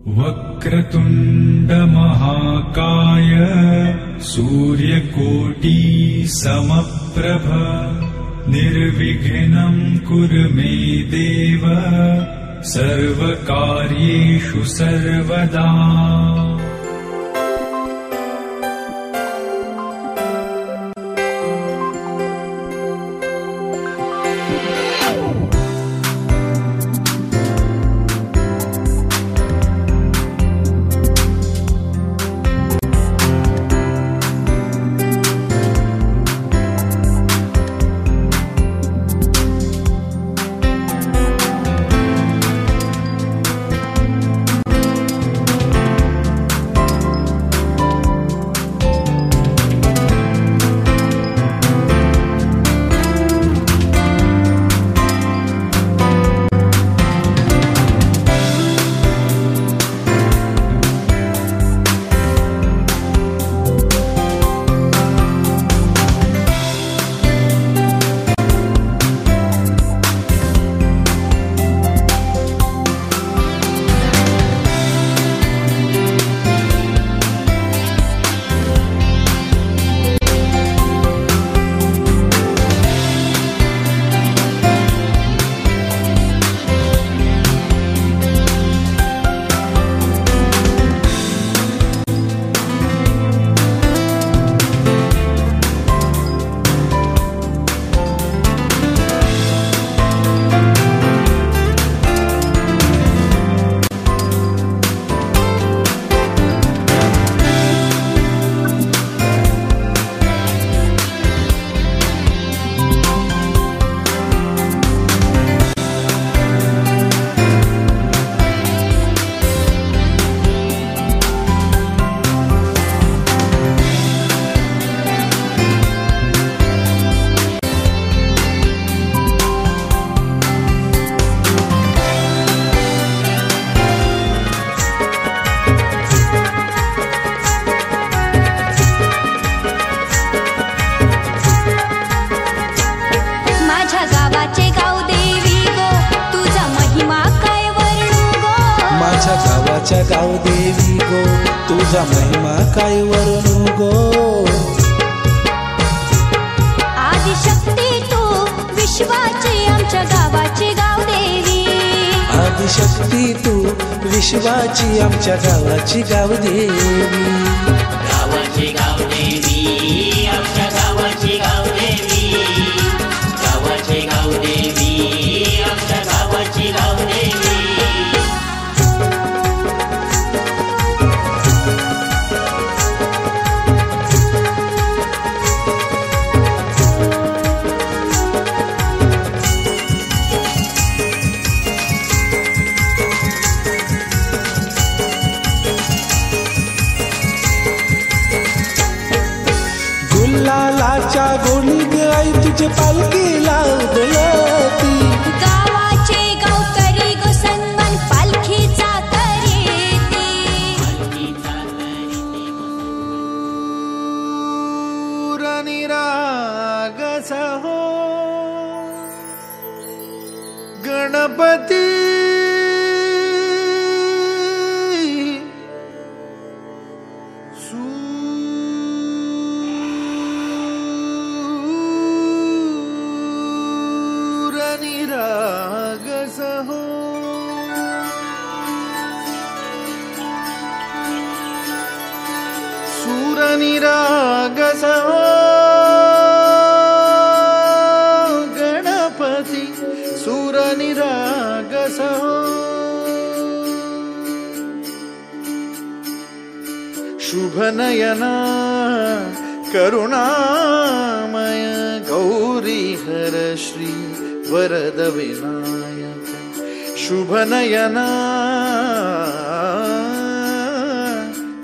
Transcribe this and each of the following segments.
वक्रतुंड महाकाय सूर्यकोटि समप्रभ निर्विघ्नं कुरु मे देव सर्वकार्येषु सर्वदा। गावाच्या गाव देवी गो तुझा महिमा काय वर्णू गो। आदिशक्ती तू विश्वाची आमच्या गावाची गाव देवी। आदिशक्ती तू विश्वाची आमच्या गावाची गाव देवी। गावाची गाव देवी आमच्या गावाची गाव देवी। गावाची गाव देवी आमच्या गावाची गाव देवी। गुलालाच्या गोणी गाई तुझे पालखीला उधळती। गावाचे गावकरी गो सन्मान पालखीचा करीती। निरागस हो गणपती निरागस हो सूर निरागस हो गणपती सूर निरागस हो। शुभ नयना करुणामय गौरी हर श्री वरद विनायक। शुभ नयना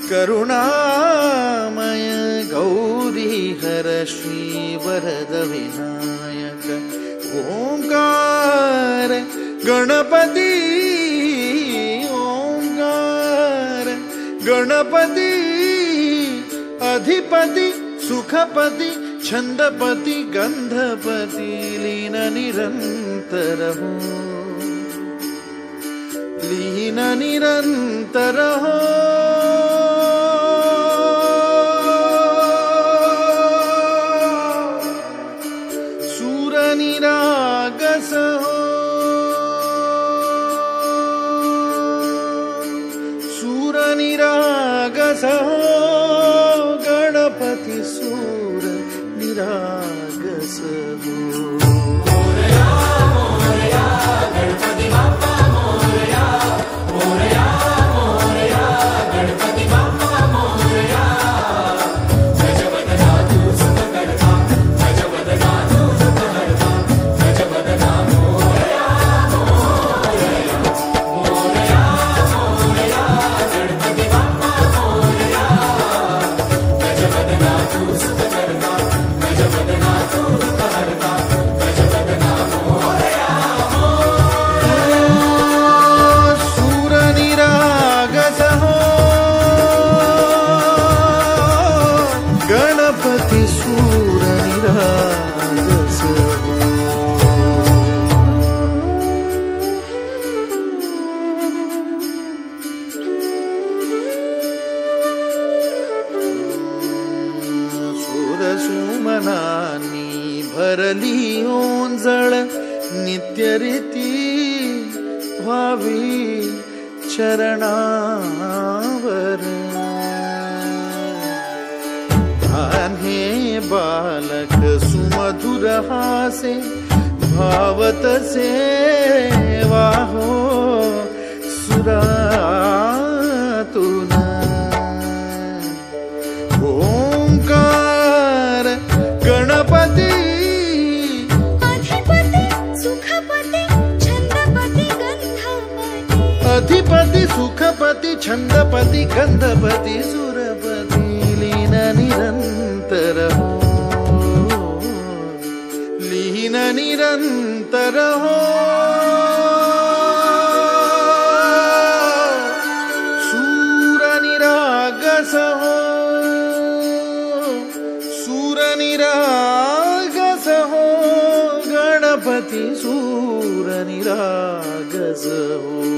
करुणामय गौरी हर श्री वरद विनायक। ओंकार गणपती ओंकार गणपती अधिपती सुखपती छंदपती गंधपती लीन निरंतर हो। लीन निरंतर हो सूर निरागस हो सूर निरागस हो गणपती सूर निरागस हो सुमनानी भरली ओंजळ नित्य रीती व्हावी चरणावर हे बालक सुमधुर हासे भावतसे वाहो सुरातून ओंकार गणपती अधिपती सुखपती छंदपती गंधपती सुरपती लीन निरंतर हो लीन निरंतर हो सूर निरागस हो सूर निरागस हो गणपती सूर निरागस हो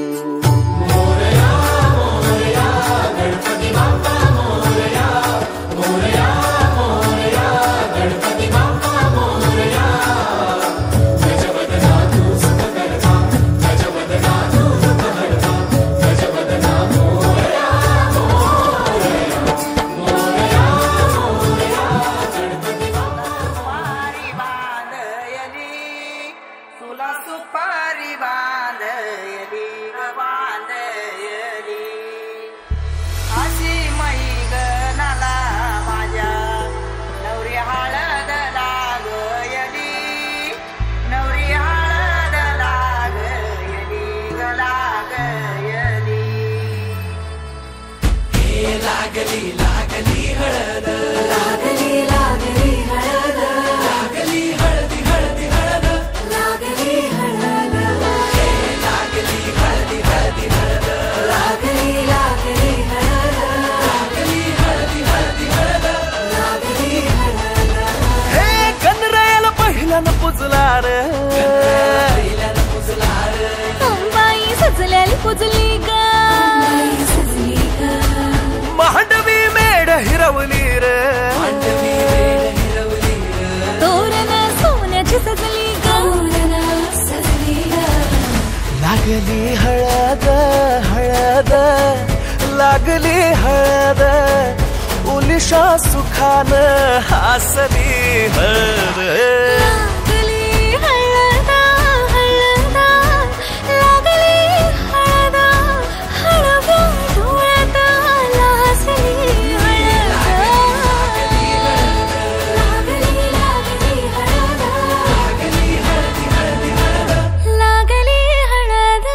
लागली लागली हळद लागली लागली हळद लागली हळदी हळदी हळद लागली हळद लागली हळदी हळदी हळद लागली लागली हळद लागली हळदी हळदी हळद लागली हळद हे कनरायाला पहिल्यानं पुजला रे पहिल्यानं पुजला रे बाई सजल्याला पुजली ग मांडवी मेढ हिरवली रे तोरण सोन्याची सजली लागली हळद हळद लागली हळद उलिशा सुखान हासली हळद लागली हळद हळद लागली हळद हळव्या डोळ्यात लाजली हळद लागली लागली हळद लागली हळदी हळदी हळद लागली हळद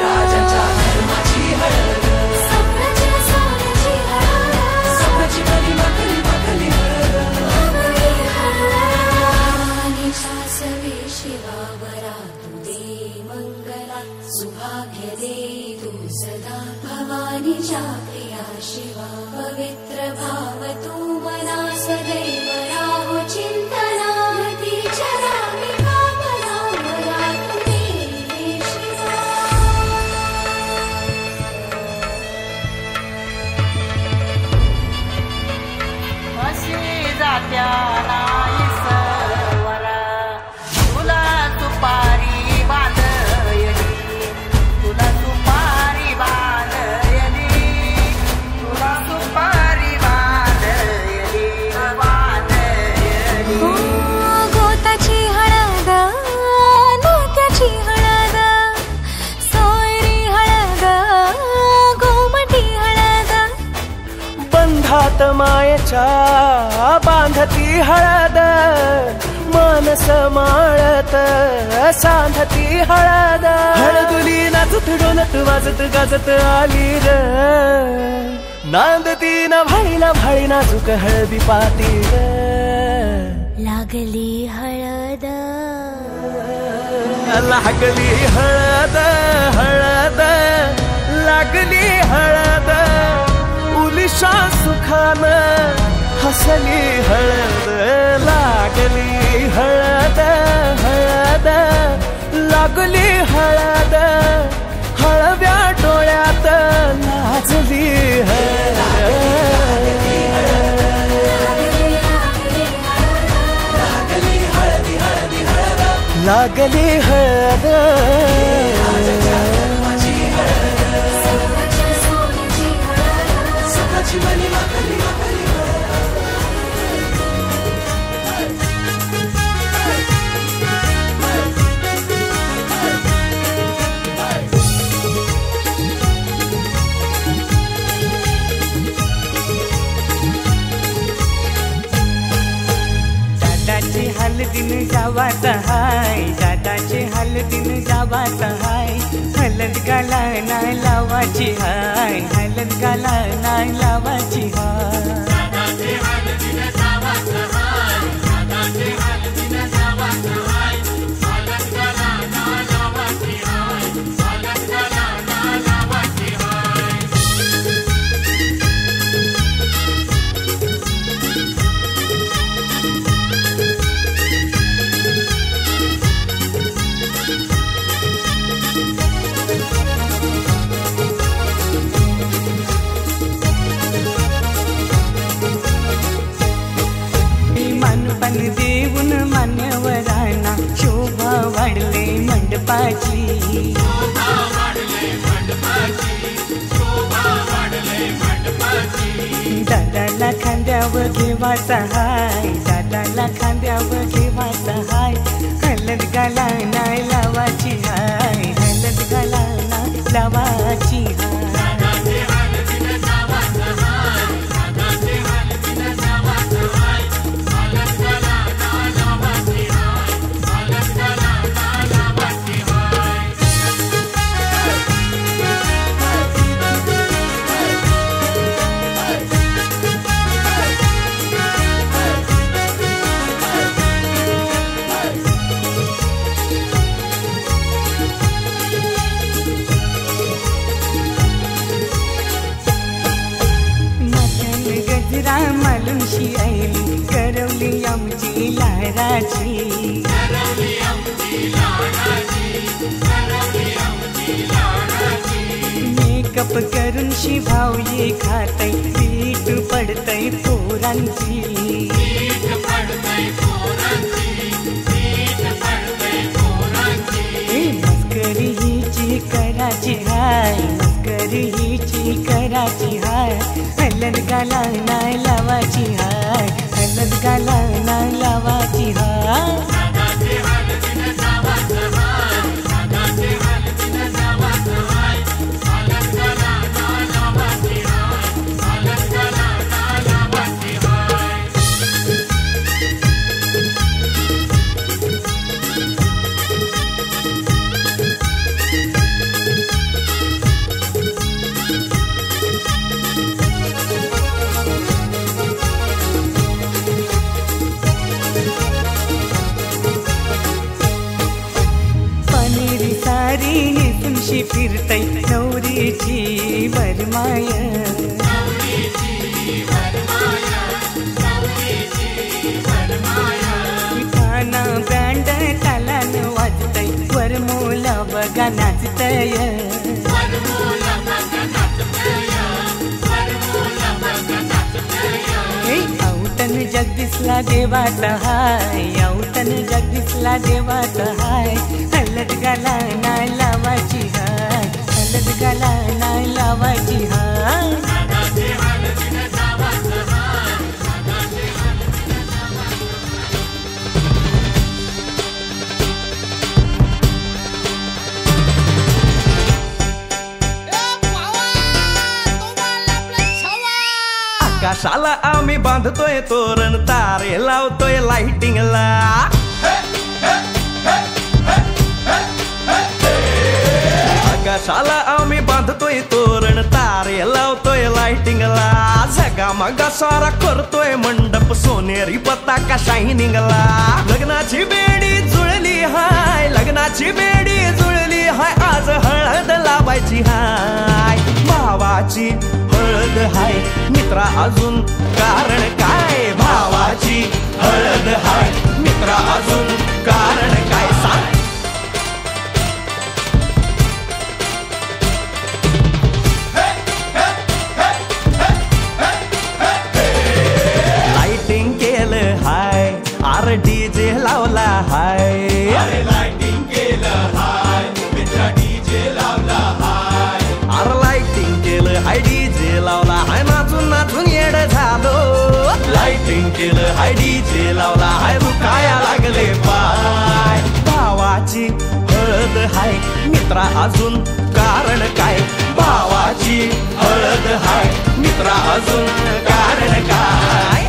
राजाच्या धर्माची हळद सोन्याची सोन्याची हळद सोन्याची मनी मकली मकली हळद लागली हळद सासवे शिवावरा तू दे मंगला सुभाग्य दे तू सदा भवानीच्या प्रिया शिवा पवित्र भाव तू मना सदैव राहो चिंतना तिच्या रामी कामना मला तू दे शिवा डोळ्यात मायेच्या बांधती हळद मानस माळत सांधती हळद हळदुली नाचत डोलत वाजत गाजत आली र नांदती न भाळी नाजूक हळदी पातीर लागली हळद लागली हळद हळद लागली हळद उलिशा सुखान हसली हळद लागली हळद हळद लागली हळद हळव्या डोळ्यात नाचली लागली हळद दादाचे हलदीन जावात हाय दादाचे हलदीन जावात हाय हलद गाला नाही लावाची हाय हलद गाला नाही लावाची हाय दादाचे हलदीन जावात हाय दादाचे हलदीन जावात हाय हलद गाला नाही लावाची हाय हलद गाला नाही लावाची हाय मानपण देऊन मान्यवरांना शोभा वाढले मंडपाची दादाला खांद्यावर घेवाचा हाय दादाला खांद्यावर घेवाचा हाय हलद गाला नाही लावाची हाय हलद गाला नाही लावाची हाय मालुंशी आईली करवली आमची लाडाची मेकअप करून शिभावली खातय पीठ पडतय पोरांची मस्करी हिची कराची हाय मस्करी हिची कराची हाय हलद गाला नाही लावाची हाय हलद गाला नाही लावाची हाय तुमशी फिरतय नवरीची वरमाय खाना बँड तालान वाजतय वरमोला बघा नाचतय औटन जगदीशला देवाचा हाय औटन जगदीशला देवाचा हाय हलद गाला नाही लावाची हाय हलद गाला नाही लावाची हाय आकाशाला आम्ही बांधतोय तोरण तारे लावतोय लाइटिंगला आकाशाला आम्ही बांधतोय तोरण तारे लावतोय लाइटिंगला जगामगा सारा करतोय मंडप सोनेरी पताका शायनिंगला लग्नाची बेडी जुळली हाय लग्नाची बेडी जुळली हाय आज हळद लावायची हाय भावाची हळद हाय मित्रा अजून कारण काय भावाची हळद हाय मित्रा अजून कारण काय सांग लाइटिंग केलं हाय आर डीजे लावला हाय लाइटिंग केलं हाय मित्रा डीजे लावला हाय आर लाइटिंग केलं हाय डीजे लावला हाय नाचून नाचून येड झालो लाइटिंग केलं हाय डीजे लावला हाय दुखाया लागले पाय भावाची हळद हाय मित्रा अजून कारण काय भावाची हळद हाय मित्रा अजून कारण काय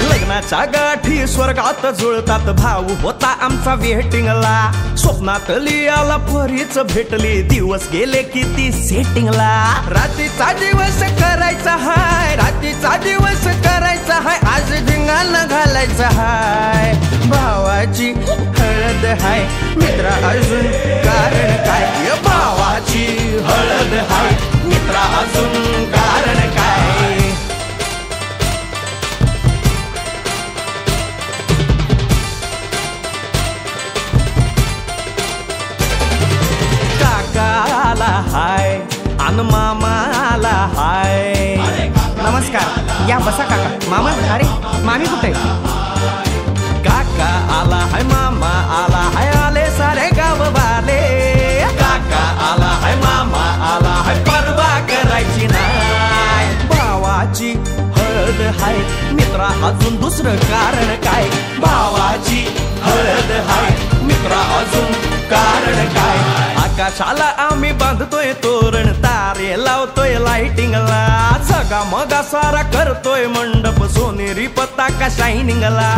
लग्नाच्या गाठी स्वर्गात जुळतात भाऊ होता आमचा वेटिंगला स्वप्नात लियाला परीच भेटली दिवस गेले किती सेटिंगला रात्रीचा दिवस करायचा हाय रात्रीचा दिवस करायचा हाय आज धिंगाणा घालायचा हाय भावाची हळद हाय मित्रा अजून कारण काय भावाची हळद हाय मित्रा अजून कारण काय काकाला हाय अन मामाला हाय नमस्कार या बसा काका मामा अरे मामी कुठे काका आला हाय मामा आला हाय आले सारे गाव वाले काका आला हाय मामा आला हाय परवा करायची नाय भावाची हळद हाय मित्रा अजून दुसरं कारण काय भावाची हळद हाय मित्रा अजून कारण काय आकाशाला आम्ही बांधतोय तोरण तारे लावतोय लाइटिंगला सगा मगा सारा करतोय मंडप सोनेरी पताका शायनिंगला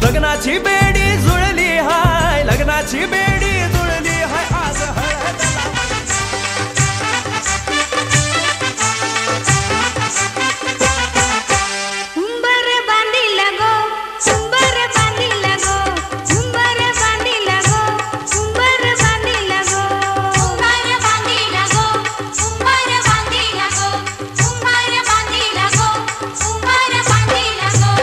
लग्नाची बेडी जुळली हाय लग्नाची बेडी जुळली हाय आज हळद उंबर बांधिला गो उंबर बांधिला गो उंबर बांधिला गो उंबर बांधिला गो उंबर बांधिला गो उंबर बांधिला गो उंबर बांधिला गो उंबर बांधिला गो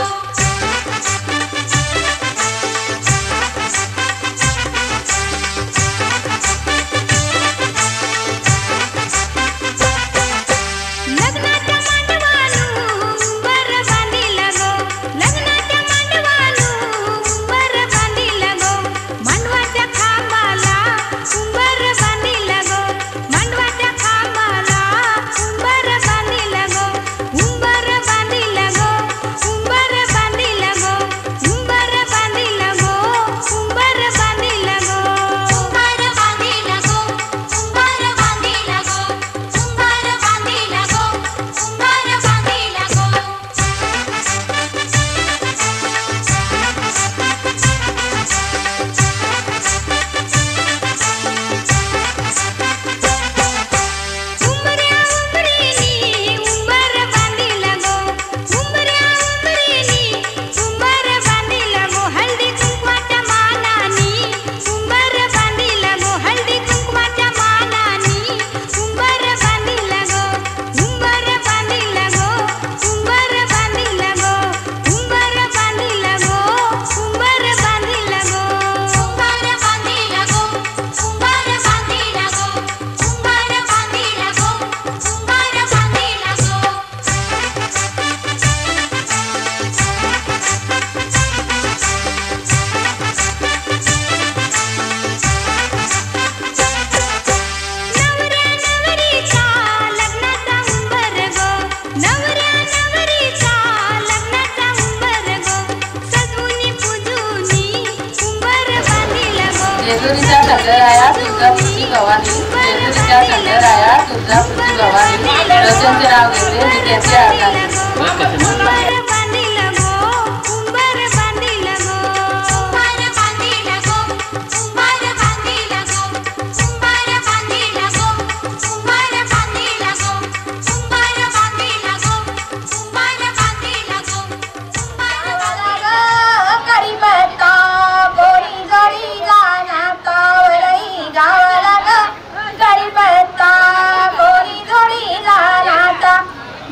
खंडराया तुझा पुढची भवानी जेजुरीच्या खंडराया तुझा पुढची भवानी रचनचे नाव घेते विद्यार्थी आकाश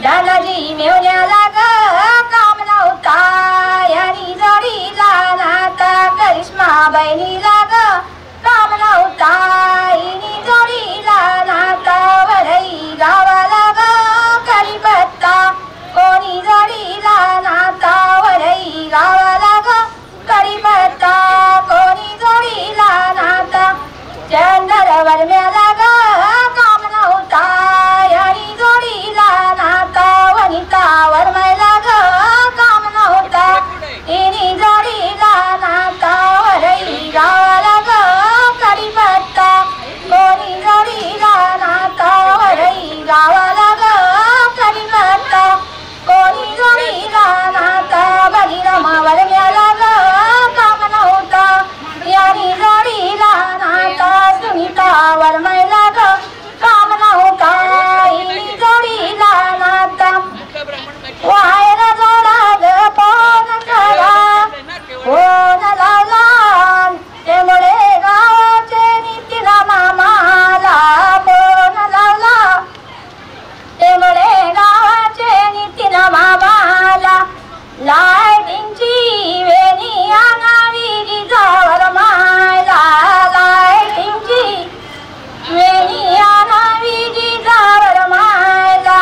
दादाजी मेवण्याला ग काम नव्हता यानी जोडीला नाता करिश्मा बहिणीला ग काम नव्हता हिनी जोडीला नाता वरई गावाला ग करीपत्ता कोणी जोडीला नाता वरई गावाला ग करीपत्ता कोणी जोडीला नाता चंदर वरम्याला ग काम नव्हता यानी जोडीला नाता वनिता वरमायला ग काम नव्हता हिनी जोडीला नाता वरई गावाला ग करीपत्ता कोणी जोडीला नाता वरई गावाला ग करीपत्ता कोणी जोडीला नाता बलिरामा वरम्याला ग काम नव्हता यानी जोडीला नाता सुनीता वरमायला ग काम नव्हता हिनी जोडीला नाता वायरा जोडा ग फोन करा फोन लावला त्यामुळे गावाचे नीतीला मामाला फोन लावला त्यामुळे गावाचे नीतीला मामाला लाईटिंगची वेणी आणावी जिजावर मायला लाईटिंगची वेणी आणावी जिजावर मायला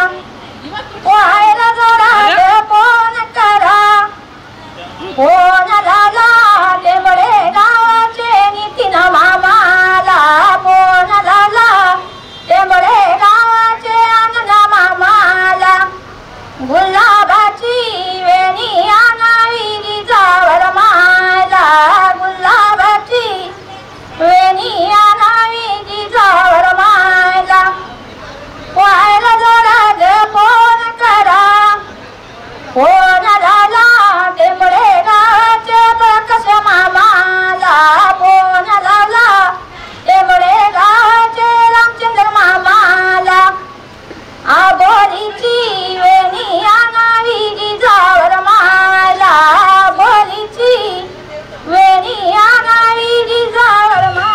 वायला जोडा फोन करा फोन लावला त्यामुळे गावाचे नीतीन मामाला फोन लावला त्यामुळे गावाचे आनंद मामाला गुलाबाची वेणी आणावी जिजावर मायला गुलाबाची वेणी आणावी जिजावर मायला वायला जोडा फोन करा फोन लावला त्यामुळे गावाचे प्रकाश मामाला फोन लावला त्यामुळे गावाचे रामचंद्र मामाला आबोलीची वेणी आणावी जिजावर मायला बोलीची वेणी आणावी जिजावर मायला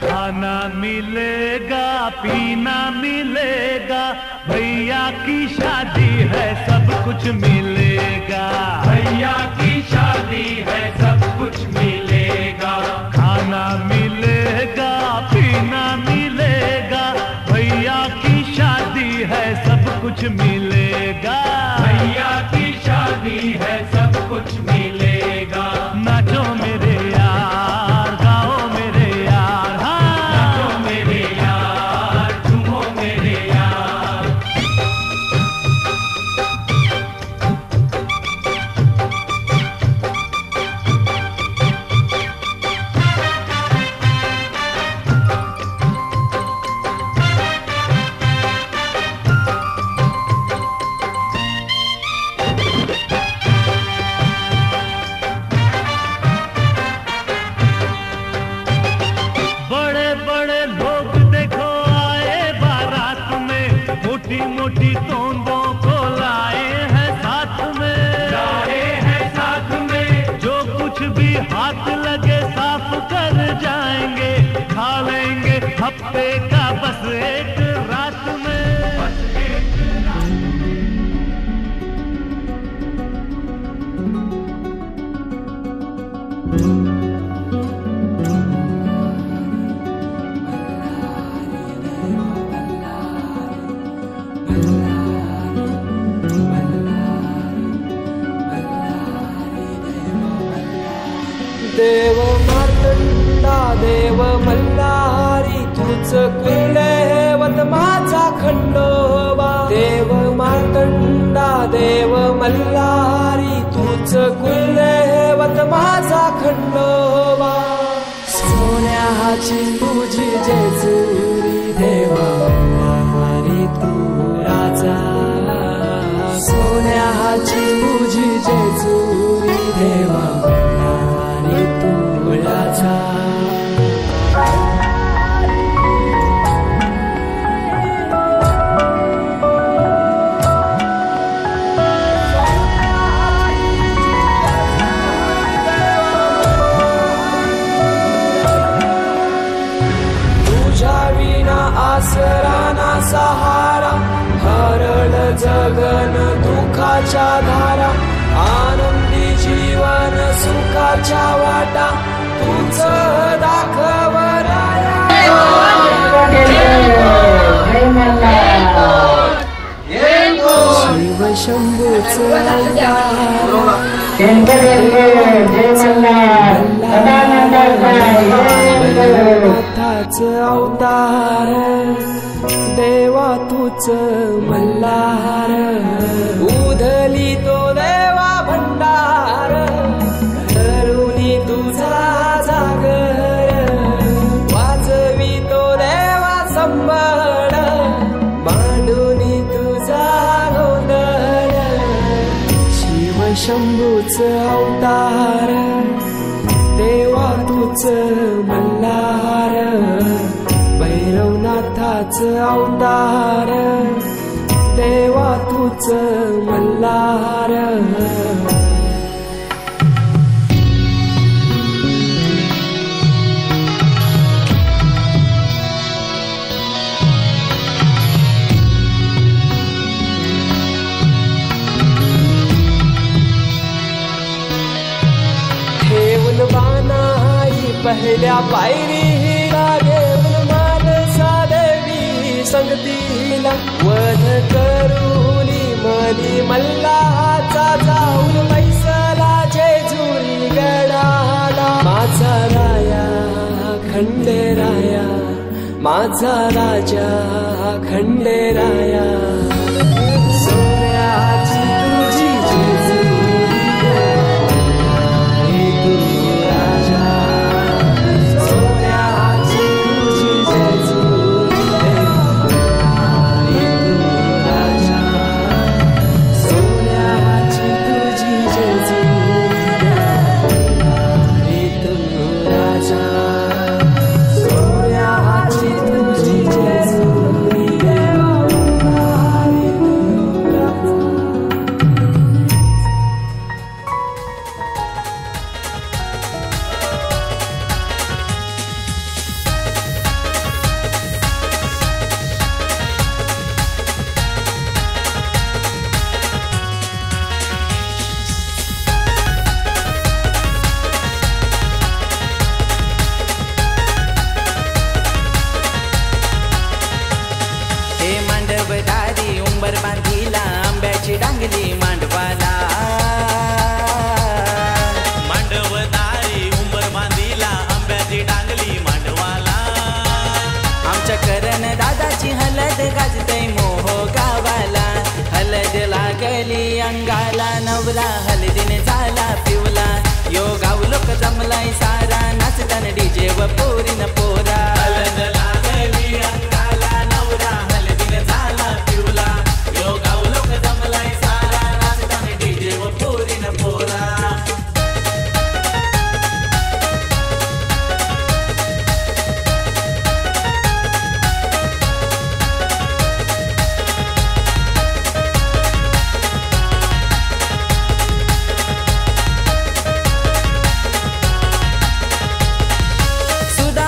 खाना मिलेगा पीना मिलेगा भैया की शादी है सब कुछ मिलेगा भैया की शादी है सब कुछ मिलेगा खाना मिलेगा पीना मिलेगा भैया की शादी है सब कुछ मिलेगा भैया की शादी है सब कुछ मिलेगा नाचो मेरे यार गाओ मेरे यार नाचो मेरे यार झूमो मेरे यार बड़े बड़े लोग देखो आए बारात में मोटी मोटी तोंदों को लाए हैं साथ में लाए हैं साथ में जो कुछ भी हाथ लगे साफ कर जाएंगे खा लेंगे हफ्ते का बस एक रात में देव मार्तंडा देव मल्हारी तुझ कुले खंडोबा देव मार्तंडा देव मल्हारी तूच कुलदैवत माझा खंडोबा सोन्याची तुझी जेजुरी देवा मल्हारी तू राजा सोन्याची तुझी जेजुरी देवा मल्हारी तू राजा आसराना सहारा हरळ जगन दुःखाच्या धारा आनंदी जीवन सुखाच्या वाटा तुझ दाखव शिव शंभूच अवतार देवा तूच मल्हार उधली तो देवा भंडार करुणी तुझा जागर वाजवी तो देवा संबळ मांडुनी तुझा गोंधळ शिव शंभूच अवतार देवा तूच मल्हार भैरवनाथाच अवतार देवा तूच मल्हार ठेवून बानाई पहिल्या पायरीला घेऊन मानसा देवी संगतीला वध करूनी मनी मल्हाचा जाऊन बैसला जेजुरी गडाला माझा राया खंडेराया माझा राजा खंडेराया सोन्याची तुझी जेजुरी डांगली मांडवाला मांडवदारी उंबर बांधीला आंब्याची डांगली मांडवाला आमच्या करण दादाची हलद गाजते मोह गावाला हलद लागली अंगाला नवरा हलदीने झाला पिवला यो गाव लोक जमलाय सारा नाचताना डीजे व पोरीन पोरा हलद लागली अंगाला नवरा हलदीने झाला पिवला यो गाव लोक जमलाय सारा नाचताना डीजे व पोरीन पोरा सुधा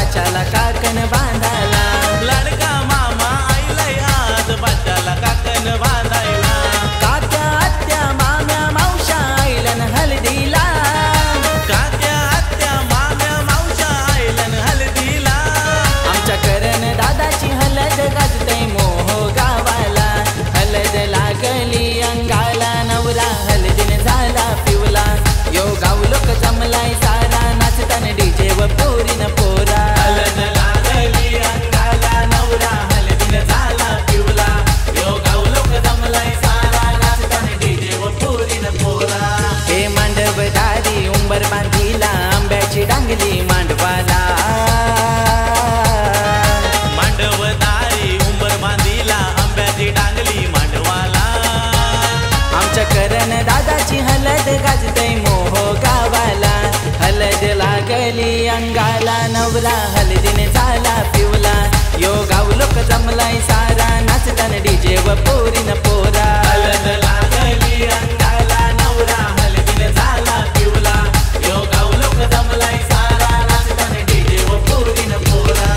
बाच्याला काकण बांधायला लाडका मामा आईलाय आज बाच्याला काकण बांधायला काक्या आत्या माम्या मावशा आईलन हळदीला काक्या आत्या माम्या मावशा आईलन हळदीला आमच्या करण दादाची हलद गाजतय मोह गावाला हलद लागली अंगाला नवरा हलदीन झाला पिवला यो गाव लोक जमलाय सारा नाचताना डीजे व पोरीन पोरा हलद लागली अंगाला नवरा हलदीन झाला पिवला यो गाव लोक जमलाय सारा नाचताना डीजे व पोरीन पोरा हे मांडवदारी उंबर बांधीला आंब्याची डांगली मांडवाला मांडवदारी उंबर बांधीला आंब्याची डांगली मांडवाला आमच्या करण दादाची हलद गाजतय मोह गावाला हलद लागली अंगाला नवरा हलदीने झाला पिवला यो गाव लोक जमलाय सारा नाचताना डीजे व पोरीन पोरा हलद लागली अंगाला नवरा हलदीने झाला पिवला यो गाव लोक जमलाय सारा नाचताना डीजे व पोरीन पोरा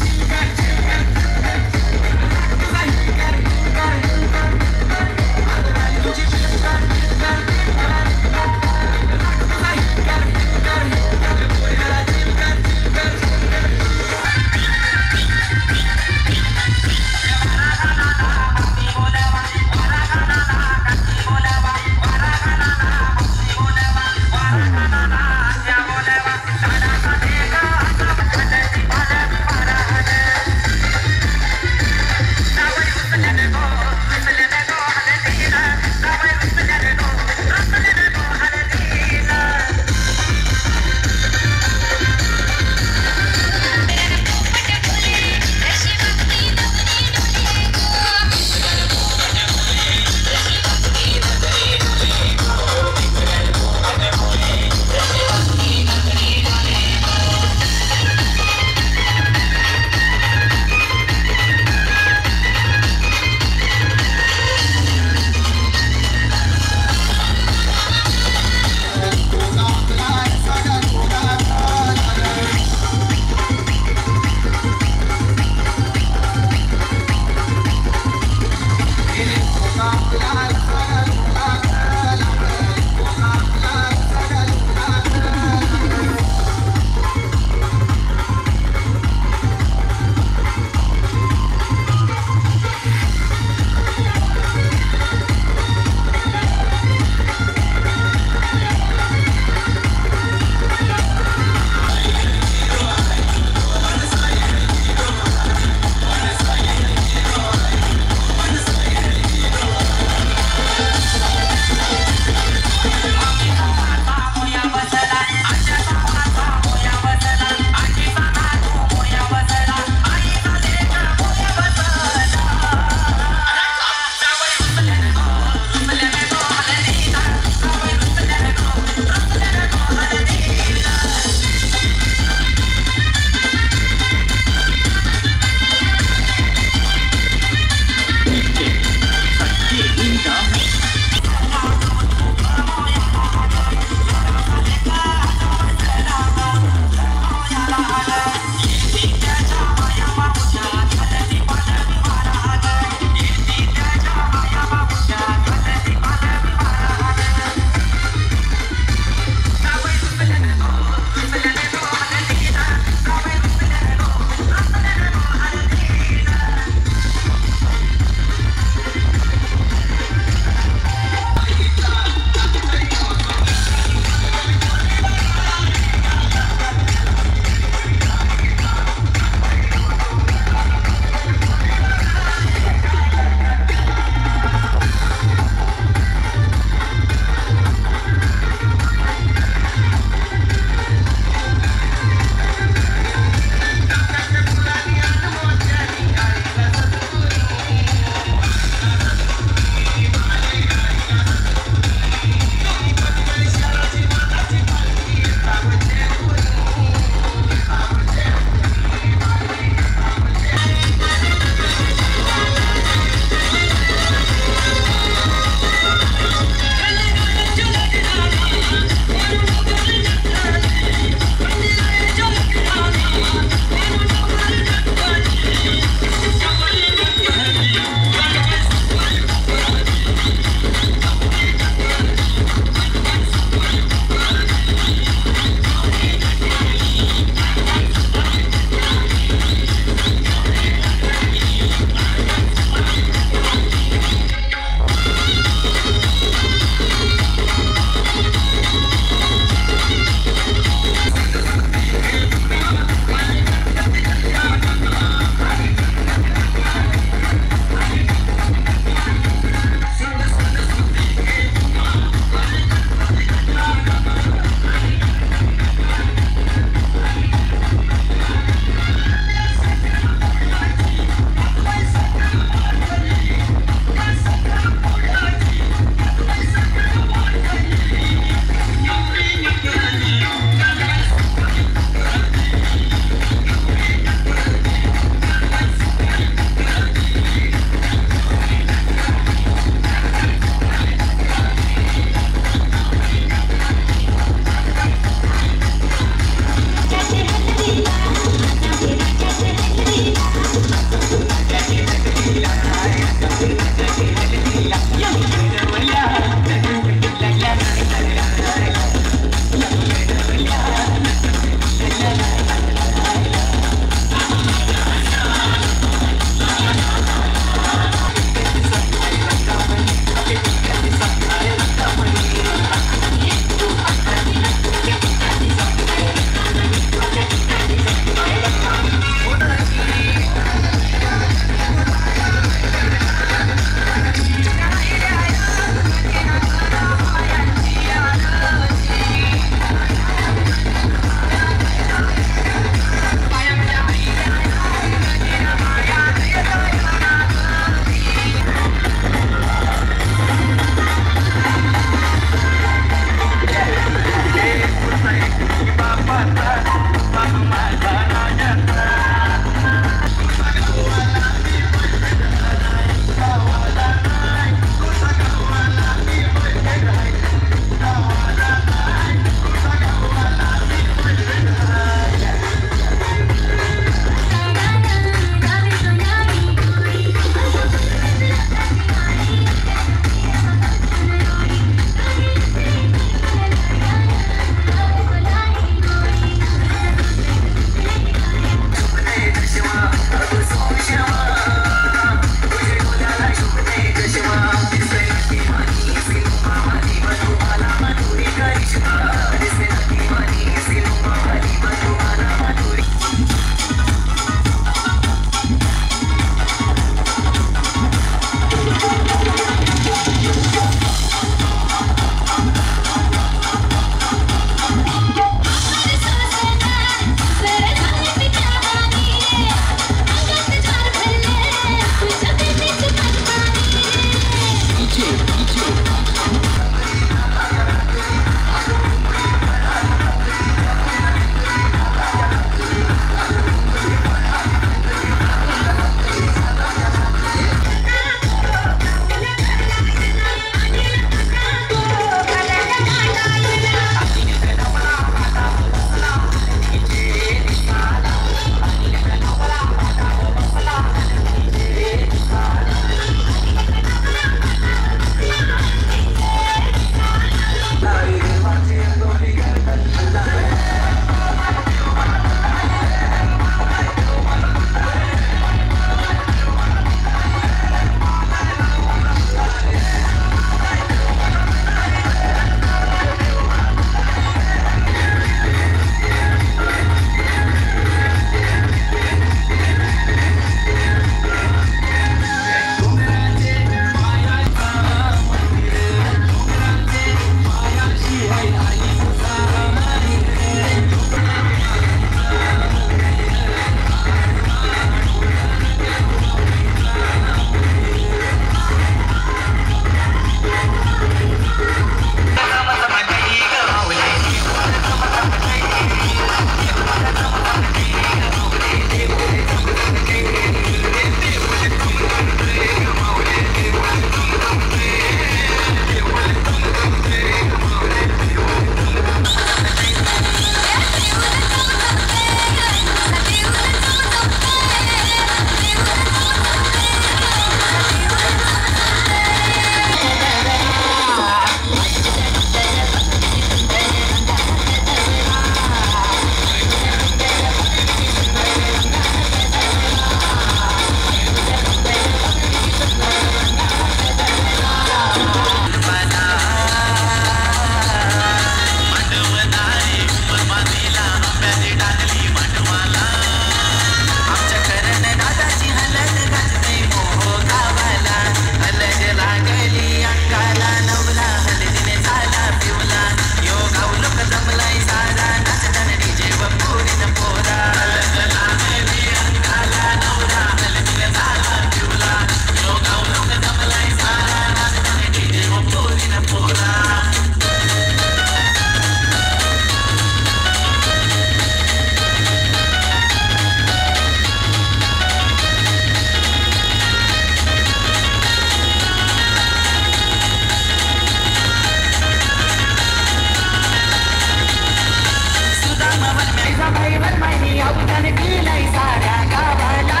अवदान दिलंय साऱ्या गावाला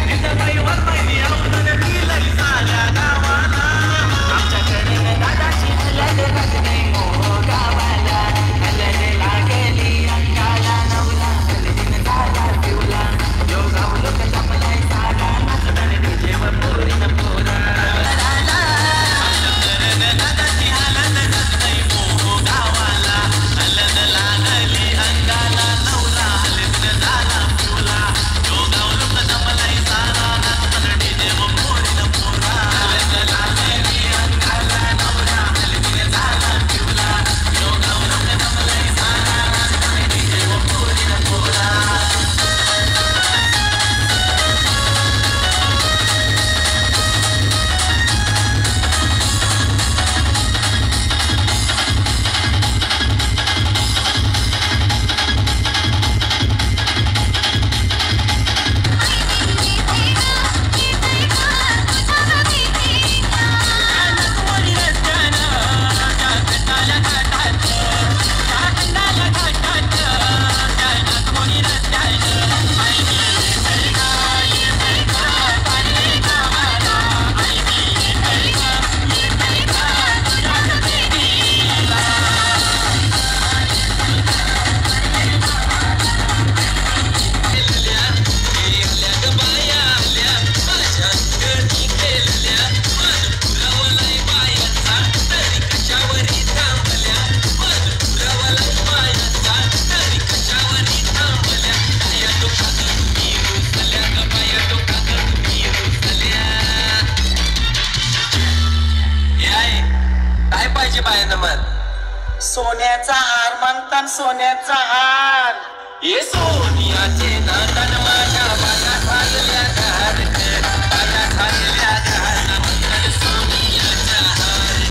जिजाबाई वरबाई अवदान दिलंय साऱ्या गावाला आमच्याकडे दादाची हलद गाजते मोह गावाला हलद लागली अंगाला नवला हलदीन झाला पिवला यो गावलो का जमलाय सारा नाचताना डीजे वर पोरीन पोरा आमच्याकडे दादाची हलद गाजते मोह गावाला हलद लागली अंगाला नवला हलदीन झाला पिवला यो गावलो का जमलाय सारा नाचताना डीजे वर पोरीन पोरा हलद लागली अंगाला नवला हलदीन झाला पिवला यो गावलो का जमलाय सारा नाचताना डीजे वर पोरीन पोरा काय पाहिजे बायानं मन सोन्याचा हार म्हणतात सोन्याचा हार ये सोनियाचे नंदन माझ्या बाया झालेल्या घार बाया झालेल्या घार म्हणतात सोनियाचा हार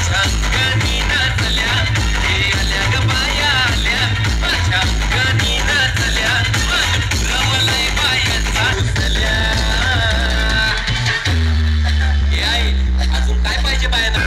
छानगणी नाचल्या हे आल्या ग बाया आल्या छानगणी नाचल्या पुरवलाय बायाचा उचल्या अजून काय पाहिजे बायांना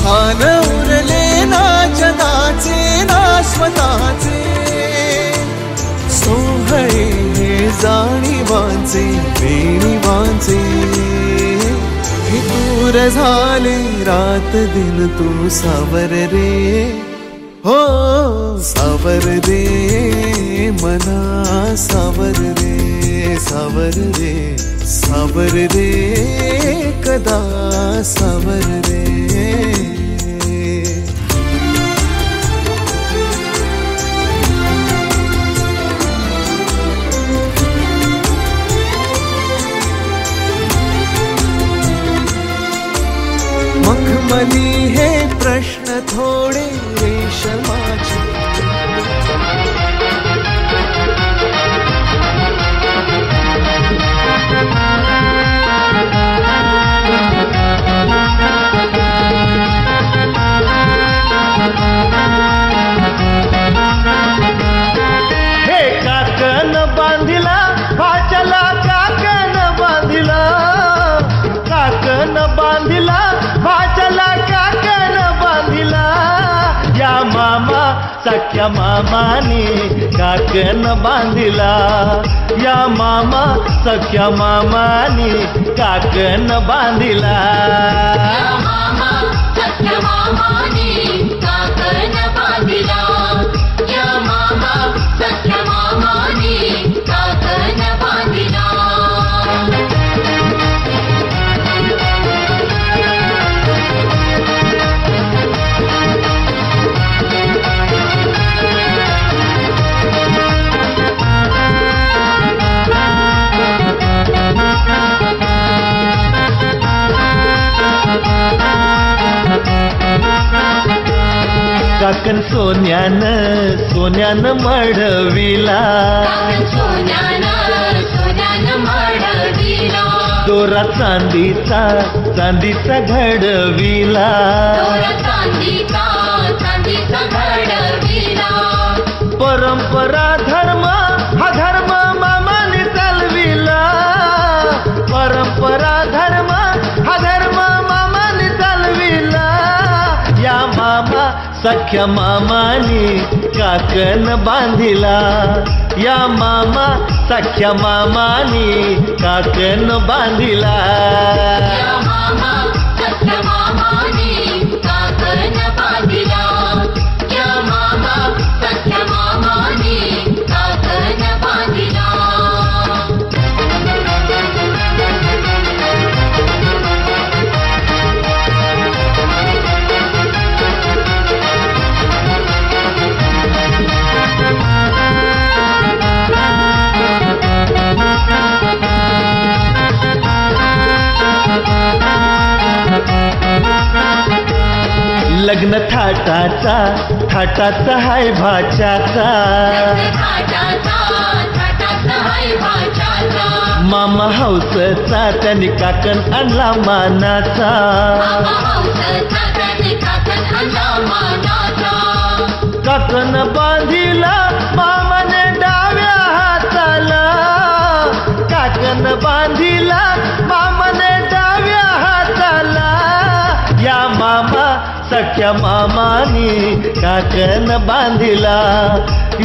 भान उरले ना जगाचे ना स्वतःचे सोहळे हे जाणीवांचे बेणीवांचे दूर झाले रात दिन तू सावर रे हो सावर रे मना सावर रे सावर रे सावर रे कदा सावर रे मखमली हे प्रश्न थोडे रेशमाचे हे काकन बांधिला भाचला काकन बांधिला काकन बांधिला भाचला काकन बांधिला या मामा सख्या मामाने काकन बांधिला या मामा सख्या मामाने काकन बांधिला या मामा सख्या मामाने काकन बांधिला या मामा सख्या मामाने काकन बांधिला काकन सोन्यानं सोन्यानं मडविला दोरा चांदीचा चांदीचा घडविला परंपरा धर्म हा धर्म मामाने चालविला परंपरा धर्म हा धर्म मामाने चालविला या मामा सख्या मामाने काकन बांधिला या मामा सख्या मामाने काकन बांधिला या मामा सख्या मामाने काकन बांधिला या मामा सख्या मामाने काकन बांधिला लग्न थाटाचा थाटाचा हाय भाच्याचा मामा हौसचा त्यांनी काकन आणला मानाचा काकन बांधिला मामाने डाव्या हाताला काकन बांधिला मामाने डाव्या हाताला या मामा सख्या मामाने काकन बांधिला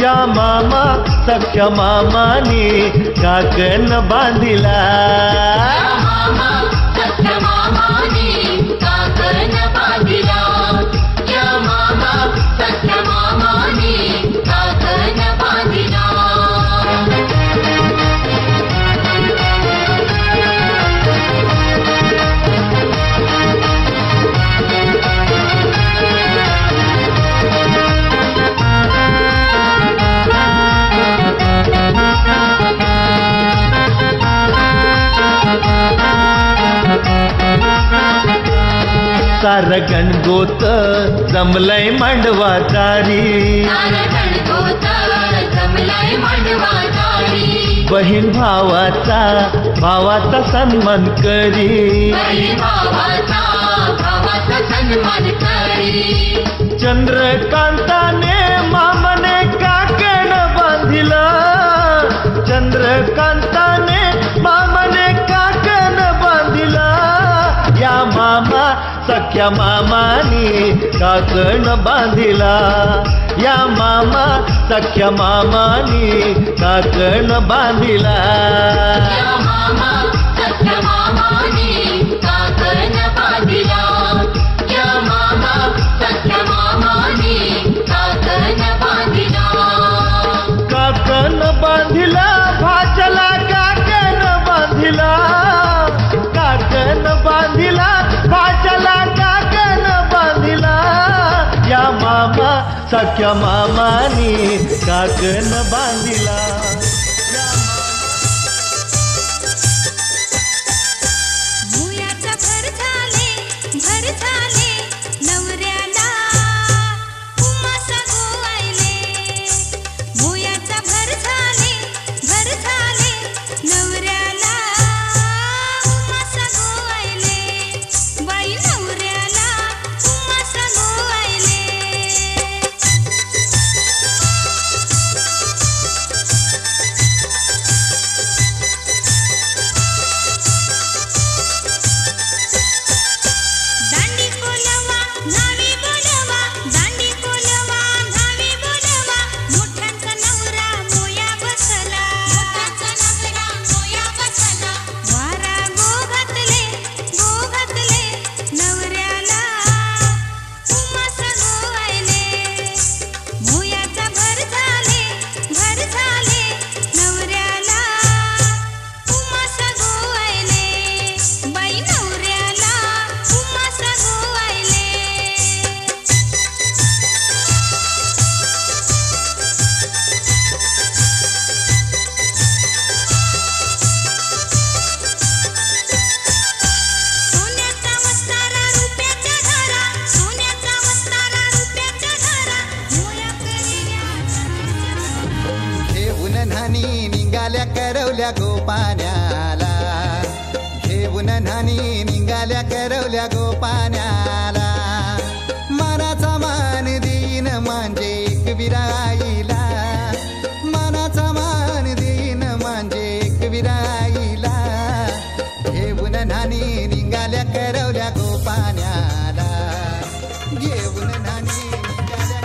या मामा सख्या मामाने काकन बांधिला या मामा सख्या मामाने काकन बांधिला या मामा सख्या मामाने काकन बांधिला सार गणगोत जमलय मांडवा दारी बहीण भावाचा भावाचा सन्मान करी चंद्रकांताने मामाने काकण बांधिला चंद्रकांताने मामाने काकण बांधिला या मामा सख्या सख्या मामानी काकण बांधिला या मामा सख्या मामानी काकण बांधिला या मामा सख्या मामानी काकण बांधिला या मामा सख्या मामानी काकण बांधिला काकण बांधिला भाचला काकण बांधिला काकण बांधिला भाचला काकण बांधिला या मामा सख्या मामानी काकण बांधिला मुयाचा भर झाले नवऱ्याला उमासा गोवायले मुयाचा भर झाले नवऱ्याला उमासा गोवायले बाई नवऱ्याला उमासा गोवायले दांडी कोलवा नावी बोलवा दांडी कोलवा नावी बोलवा मोठ्यांचा नवरा मोया बसला वारा गो घातले नवऱ्याला उमास गोवायले मोयाचा भर झाले नवऱ्याला उमास गोवायले बाई नवऱ्याला उमास गोवायले सोन्याचा वस्तारा रुपयाच्या धारा सोन्याचा वस्तारा रुपयाच्या धारा मोया घेऊन न्हाणी निघाल्या करवल्या गोपाण्याला घेऊन न्हाणी निघाल्या करवल्या गोपाण्याला मनाचा मान देईन म्हणजे एक विराईला मनाचा मान देईन म्हणजे एक विराईला घेऊन न्हाणी निघाल्या करवल्या गोपाण्याला घेऊन न्हाणी निघाल्या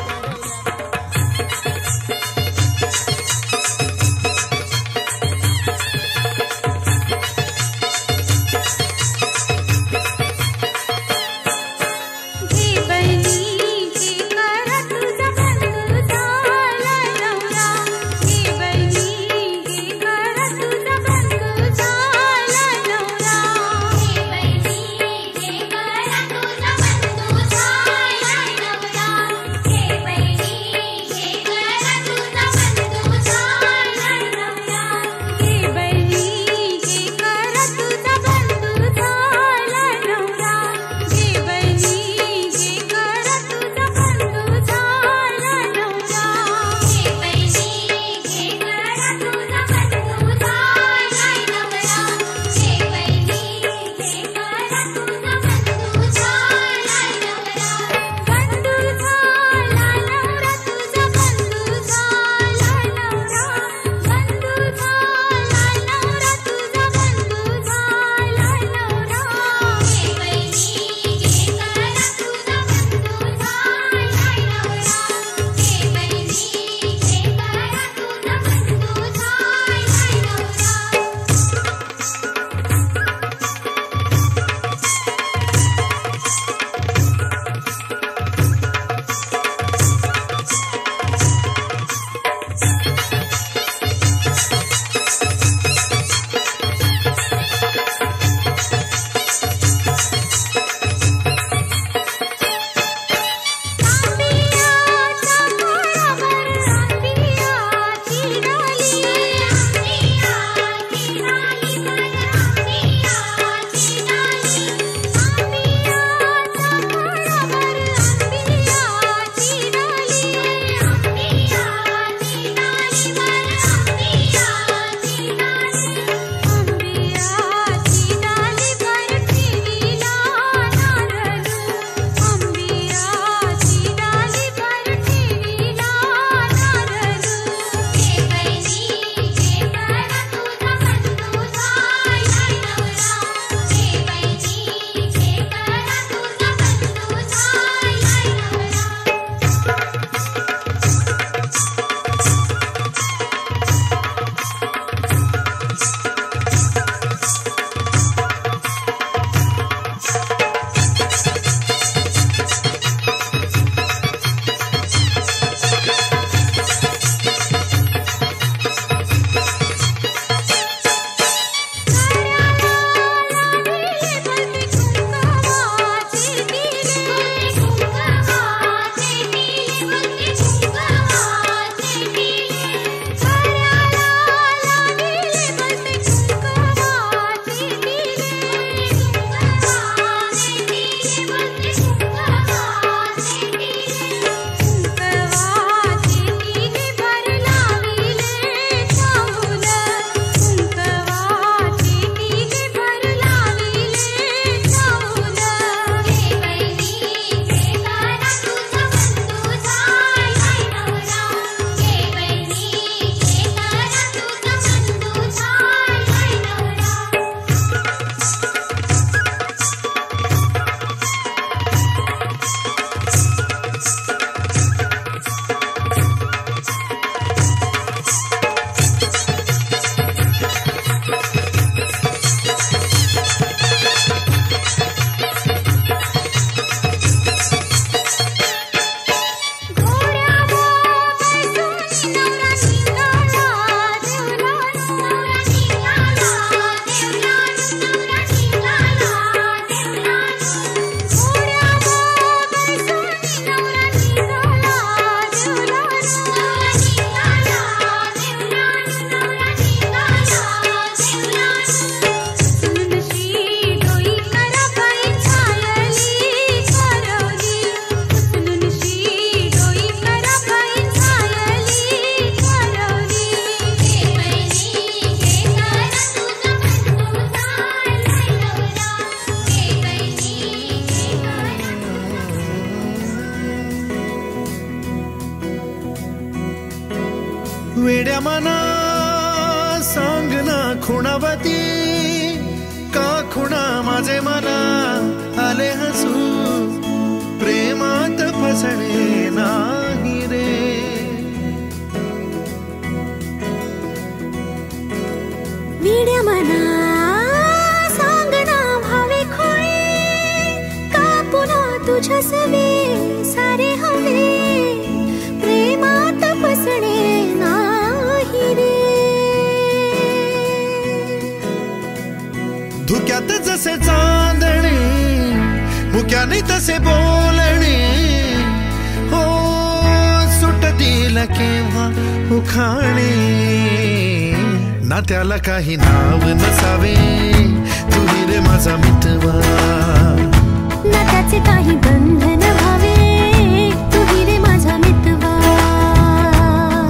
मना सांग ना खुणावती का खुणा माझे मना आले हसू प्रेमात फसणे नाही रे मीड्या मना सांग ना भावे खोळे का पुन्हा तुझ्या सवे सारे हवे प्रेमात फसणे नाही रे धुक्यात जसे चांदणे मुक्याने तसे बोलणे हो सुटतील केव्हा उखाणे ना त्याला काही नाव नसावे तुही रे माझा मितवा ना त्याचे काही बंधन व्हावे तुही रे माझा मितवा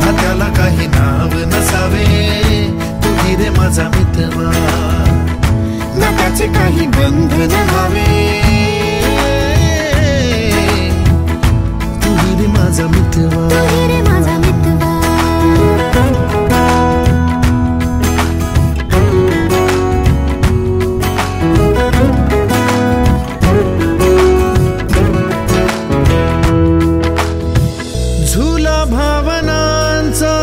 ना त्याला काही नाव नसावे तुही रे माझा मितवा ना त्याचे काही बंधन व्हावे तुही रे माझा मितवा तुही रे माझा मितवा झुला भावनांचा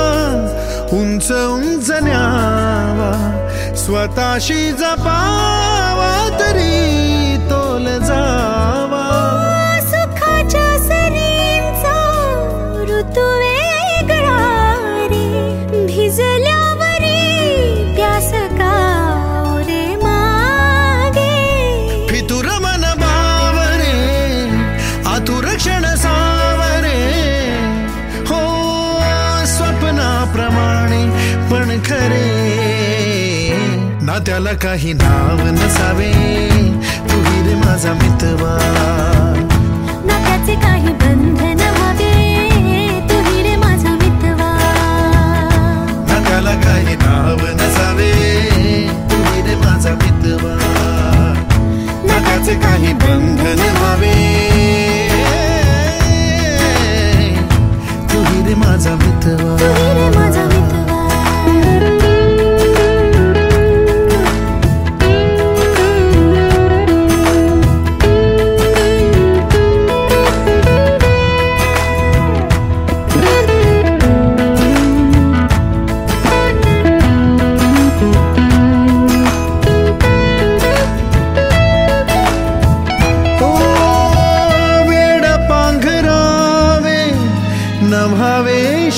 उंच उंच न्यावा स्वतःशी जपावा तरी तोल जावा सुखाच्या सरींचा ऋतू वेगळा रे भिजल्यावरी प्यास का रे मागे फितुर मन बावरे आतुर क्षण सावरे हो स्वप्नाप्रमाणे पण खरे ना त्याला काही नाव नसावे तुही रे माझा मितवा ना त्याचे काही बंधन व्हावे तुही रे माझा मितवा ना त्याला काही नाव नसावे तुही रे माझा मितवा ना त्याचे काही बंधन व्हावे तुही रे माझा मितवा तुही रे माझा मितवा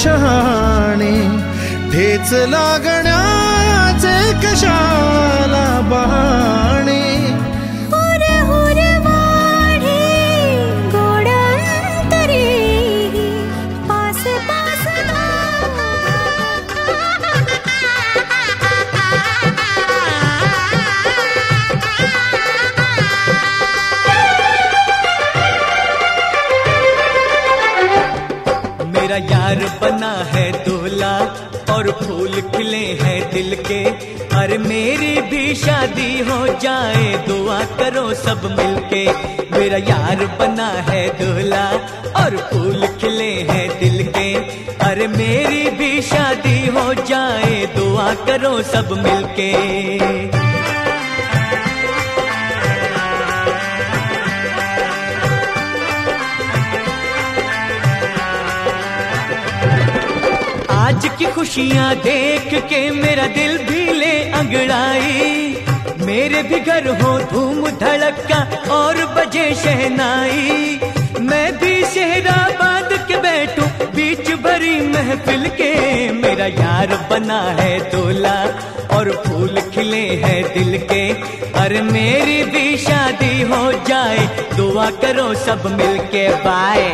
शहाणे ठेच लागण्याचे कशाला बहाणे हुर हुर वाढे गोड अंतरे पास पास मेरा यार बना है दूल्हा और फूल खिले हैं दिल के अरे मेरी भी शादी हो जाए दुआ करो सब मिलके मेरा यार बना है दूल्हा और फूल खिले हैं दिल के अरे मेरी भी शादी हो जाए दुआ करो सब मिलके आज की खुशियाँ देख के मेरा दिल भी ले अंगड़ाई मेरे भी घर हो धूम धड़का और बजे शहनाई मैं भी सेहरा बांध के बैठूं बीच भरी महफिल के मेरा यार बना है दूल्हा और फूल खिले हैं दिल के अरे मेरी भी शादी हो जाए दुआ करो सब मिलके बाय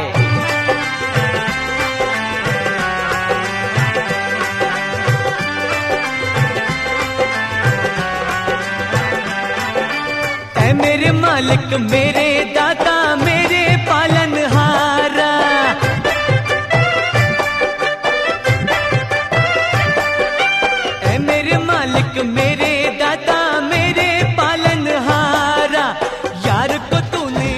मेरे मालिक मेरे दाता मेरे पालनहारा ऐ मेरे मालिक मेरे दाता मेरे पालनहारा यार को तूने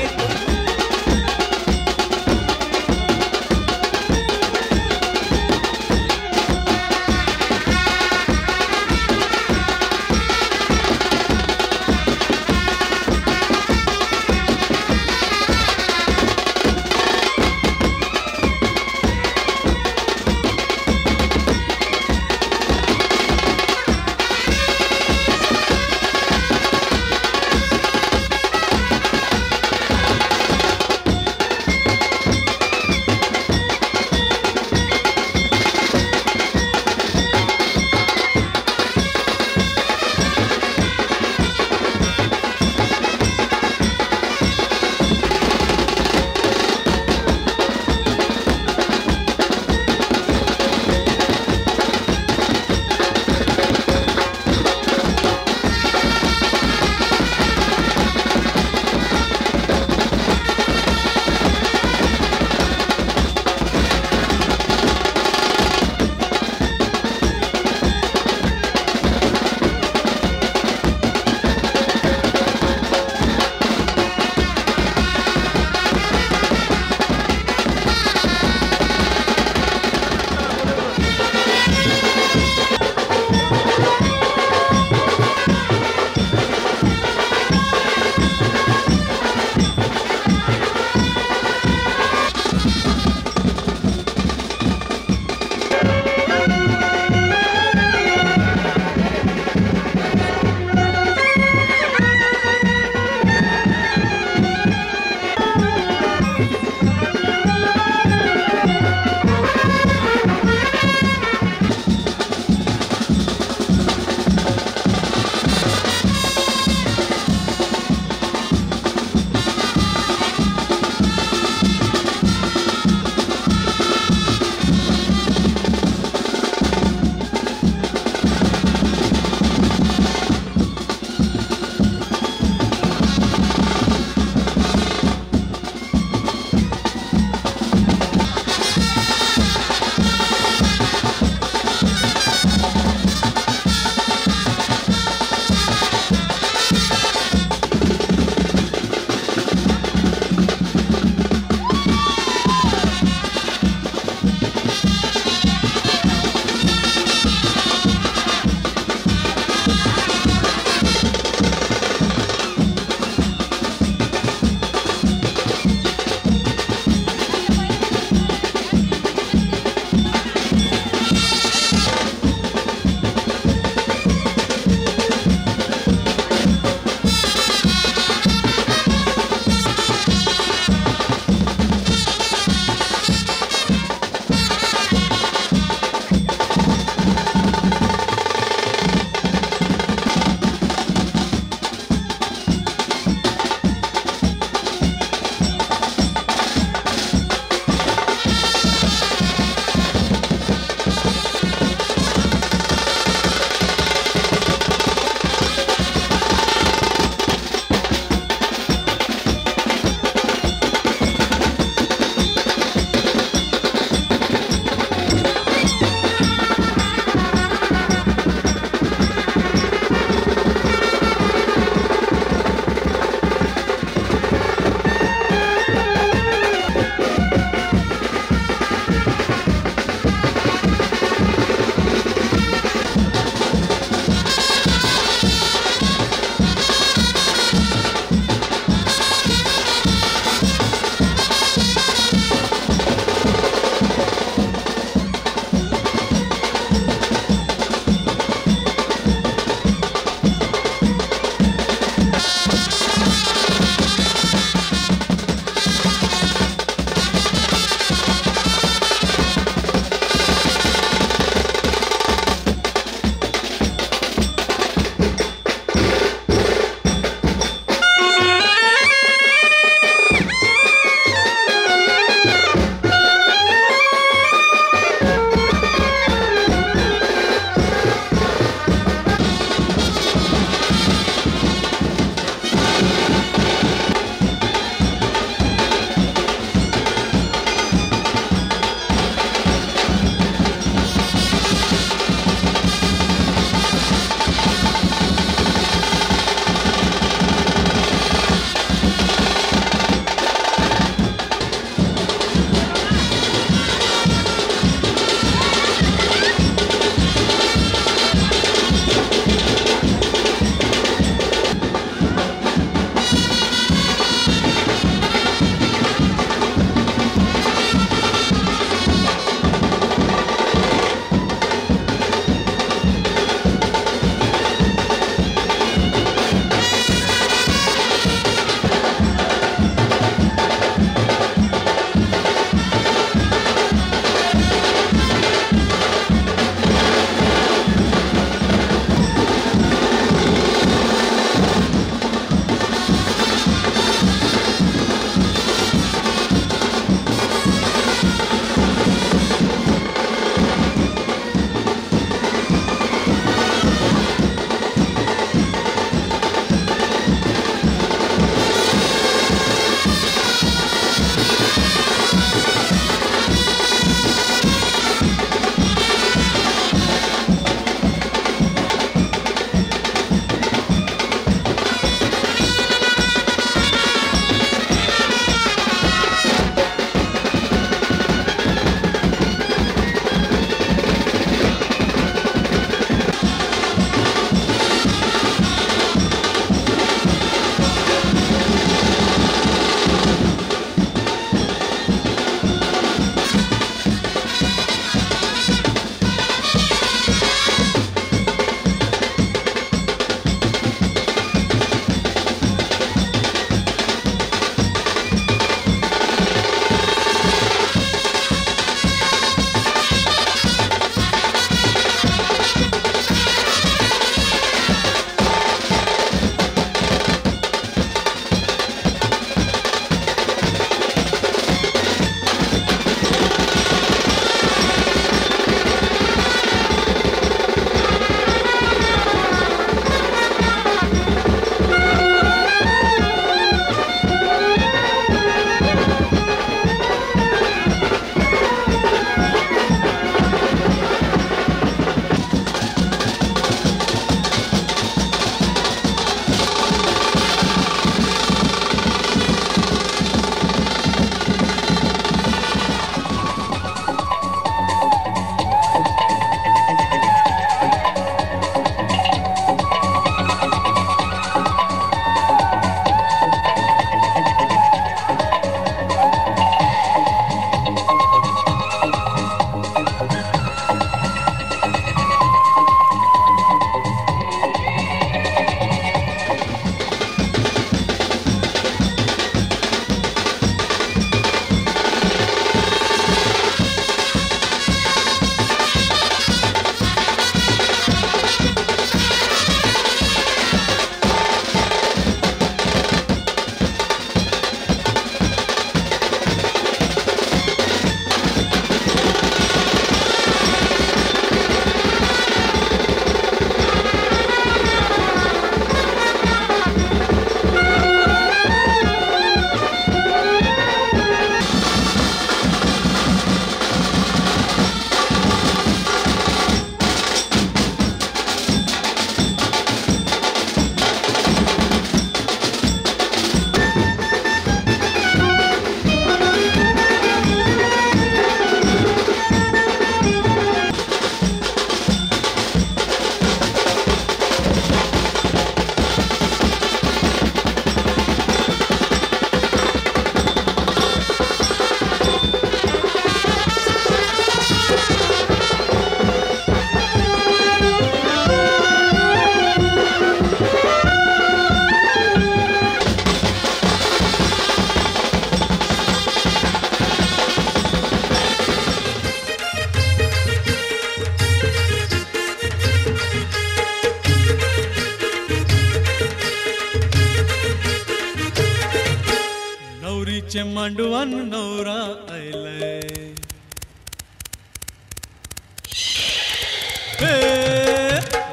नवरीचे मांडवान नवरा आयलाय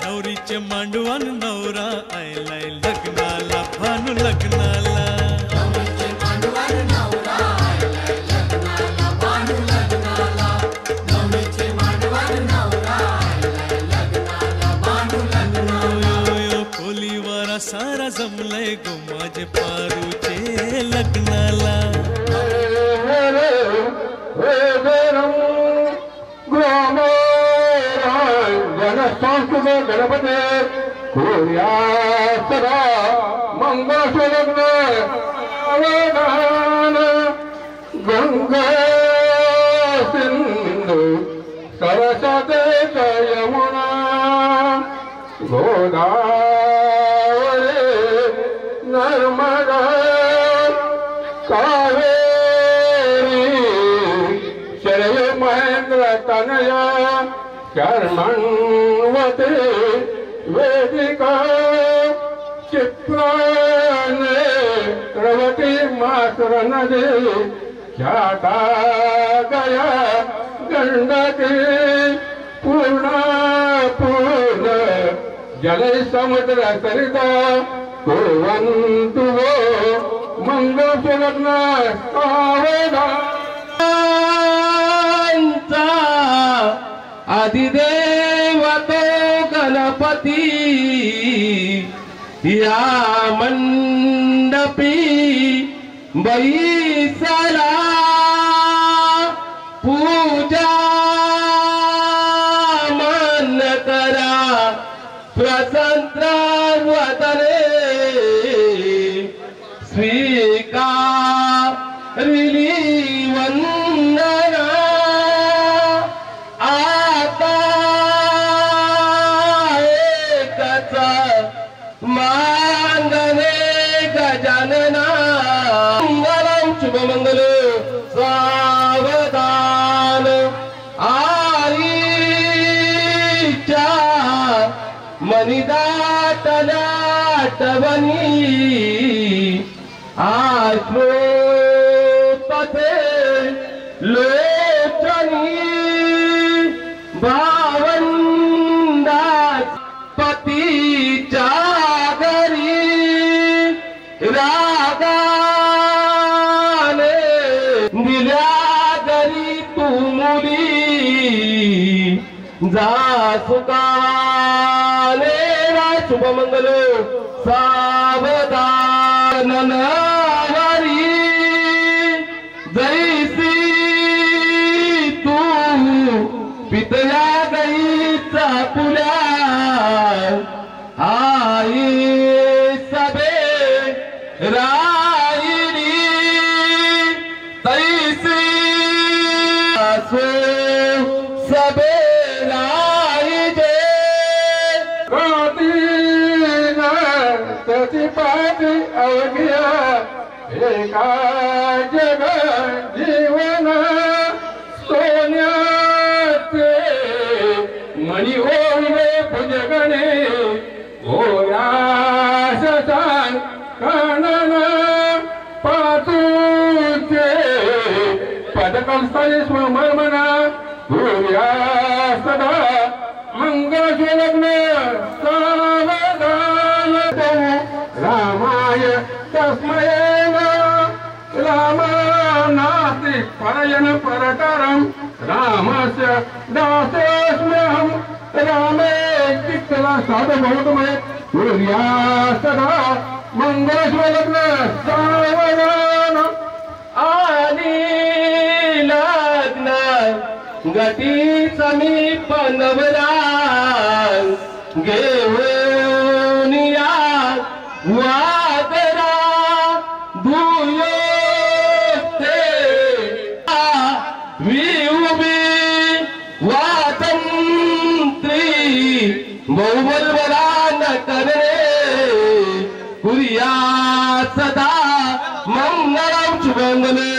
नवरीचे मांडवान नवरा आयलाय लग्नाला भानू लग्नाला खोलीवारा सारा जमलाय गो माझे पारूचे लग्नाला गणपती कोर्या सदा मंगळ लग्न गंगा सिंधू सरस्वती यमुना गोदावरी नर्मदा कावेरी शरय महेंद्र तनया कर्मण्वते वेदिका क्षिप्राने प्रवती मातर नदी ख्याता गया गंडकी पूर्णा पूर्ण जल समुद्र सरिता कुर्वन्तु वो मंगलसूलग्न आदिदेव तो गणपती या मंडपी बैसला पूजा मन करा स्वतंत्र वदने स्वीकारिली वंदना मांगने गजानना मंगलम शुभमंगल सावधान आईच्या मनिदाटना टवनी आश्रोतते लोचनी भावंदात पतीच्या रागाने दिल्या गरी तू मुली जा सुखाने शुभमंगल सावधान नवरी जैसी तू पितया गईचा पुल्या आई सबे रायरी तैसी सो सबे रायजे प्रतिपाती अवघ्या एका जग जीवन सोन्याचे मणी ओढले भुजगणे ओरासान कानन पातूचे पदकंस्थाने स्वमर्मना भूया सदा मंगलसूलग्न सावधान रामाय तस्मै रामानास्ति परयन परतरं रामस्य दासोऽस्म्यहं रामे चित्तला साधभवतमय भूया सदा मंगलसूलग्न सावधान आली लग्न गती समीप नवरा घेऊन या वादरा धुयो ते विउबी वातंत्री बहुबलवरा न करे कुरिया सदा मंगलम शुभंगले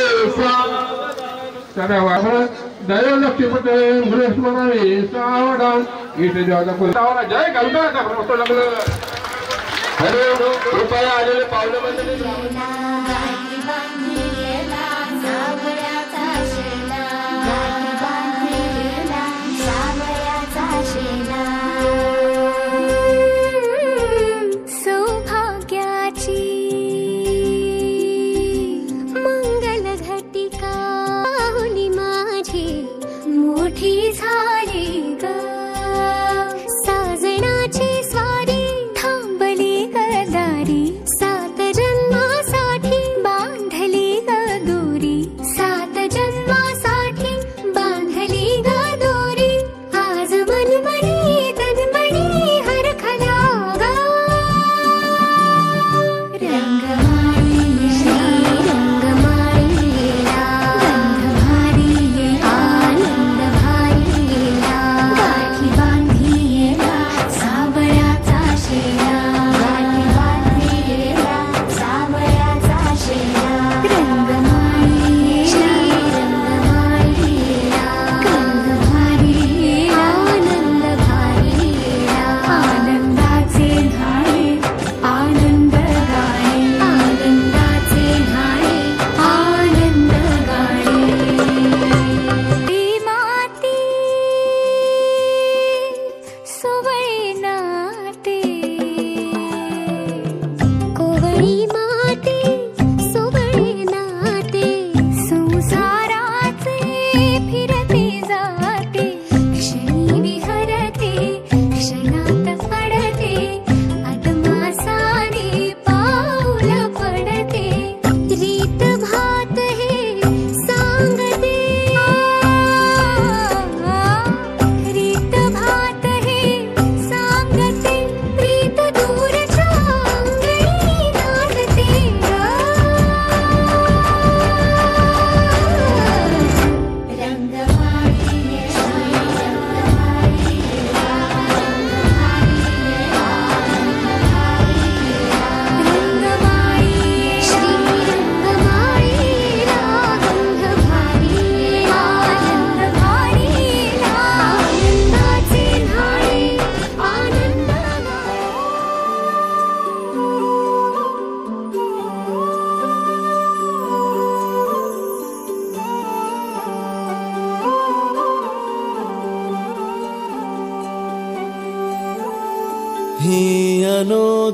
सदा वापर दयो लक्ष्मीपते बृहस्पती सावधान इथे देवाचा जय गंगा प्रमोद लागलं हरे कृपया आलेले पावलं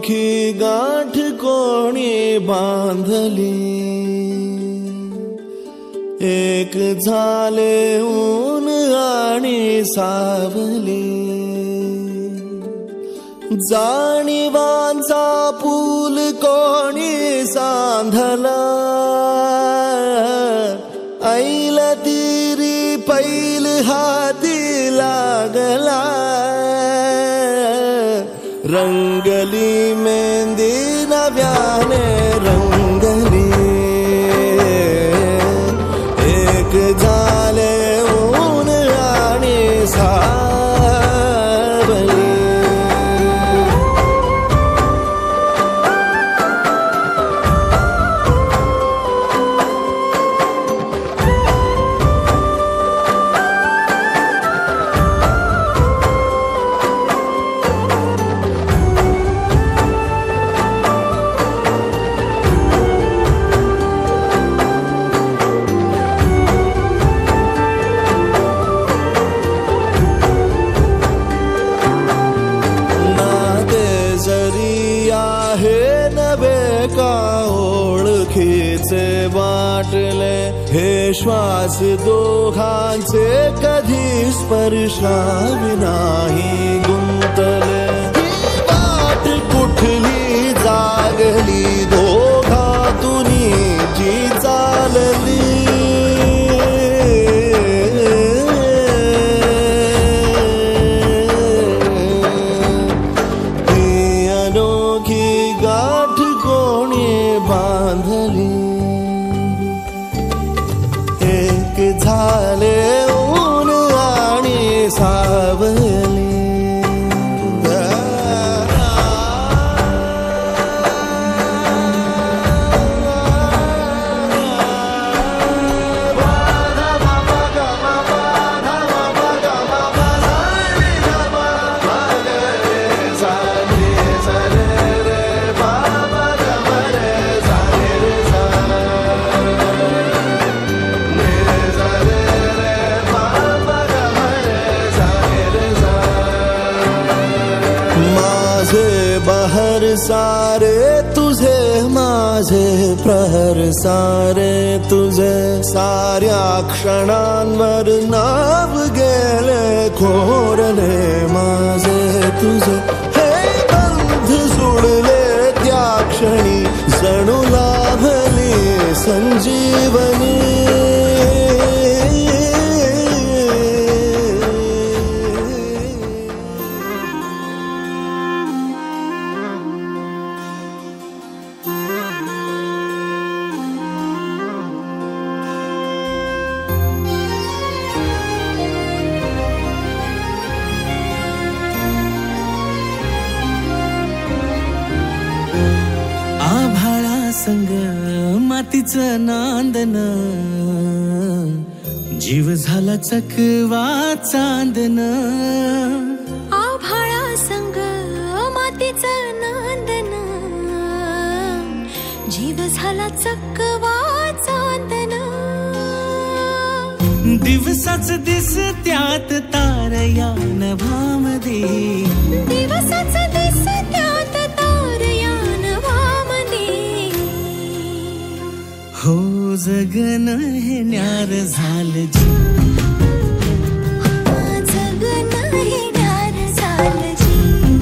अनोखी गाठ कोणी बांधली एक झाले ऊन आणि सावली जाणीवांचा पूल कोणी सांधला ऐल तिरी पैल हाती लागला रंगली मेहंदी नव्याने रंगली एक झाले ऊन आणि सावली हे श्वास दोघांचे कधी स्पर्शाविनाही गुंतले वाट कुठली जागली दोघातुनी जी चालली ही अनोखी गाठ कोणी बांधली झाले ऊन आणि सावली सारे तुझे माझे प्रहर सारे तुझे साऱ्या क्षणांवर नाव गेले खोरले माझे तुझे हे बंध सोडले त्या क्षणी जणू लाभली संजीवनी संग मातीचं नांदन जीव झाला चकवा चांदन आभाळा संग मातीचं नांदन जीव झाला चकवा चांदन दिवसाच दिस त्यात तारया नभामध्ये दिवसाच दिस त्यात तारया नभामध्ये हो जगन हे न्यार झालं जी जगन हे न्यार झालं जी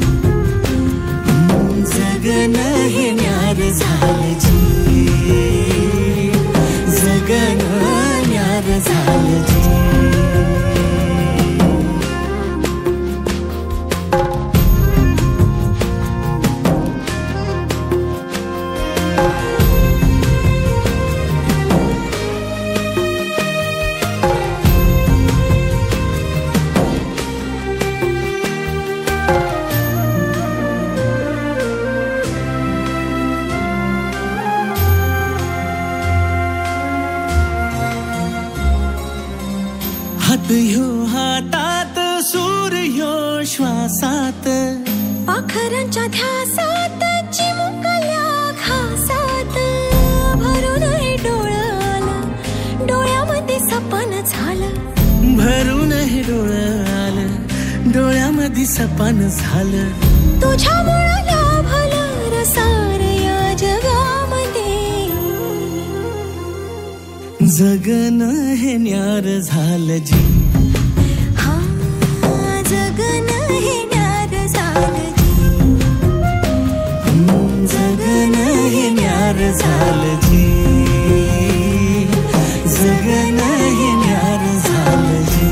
जगन हे न्यार झालं जी जगन न्यार झालं जी ह्यो हातात सूर्यो श्वासात पाखरांच्या ध्यासात चिमुकल्या घासात भरून हे डोळं आलं डोळ्यामध्ये सपन झालं भरून हे डोळं आलं डोळ्यामध्ये सपन झालं तुझ्यामुळं लाभलं जगन हे न्यार झालं जी, हा जगन हे न्यार झालं जी, जगन हे न्यार झालं जी, जगन हे न्यार झालं जी.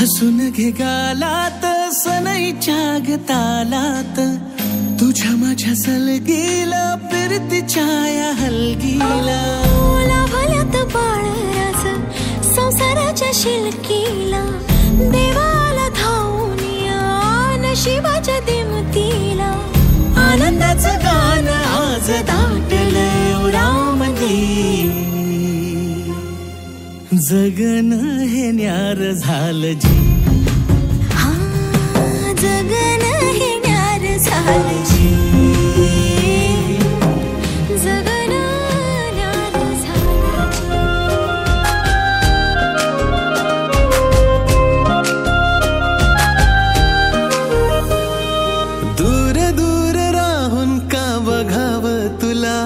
हसून घे गालात सनईच्या गतालात, तुझ्या माझ्या सलगीला फिरतीच्या या हलगीला, लाभल्यात बाळराज संसाराच्या शिलकीला, देवाला धावून या नशिबाच्या दिमतीला, आनंदाचं गाण आज दाटलंय उरामध्ये. जगन हे न्यार झालं जी, हा जगन हे न्यार झालं जी, जगन न्यार झालं जी. दूर दूर राहून का बघावं तुला,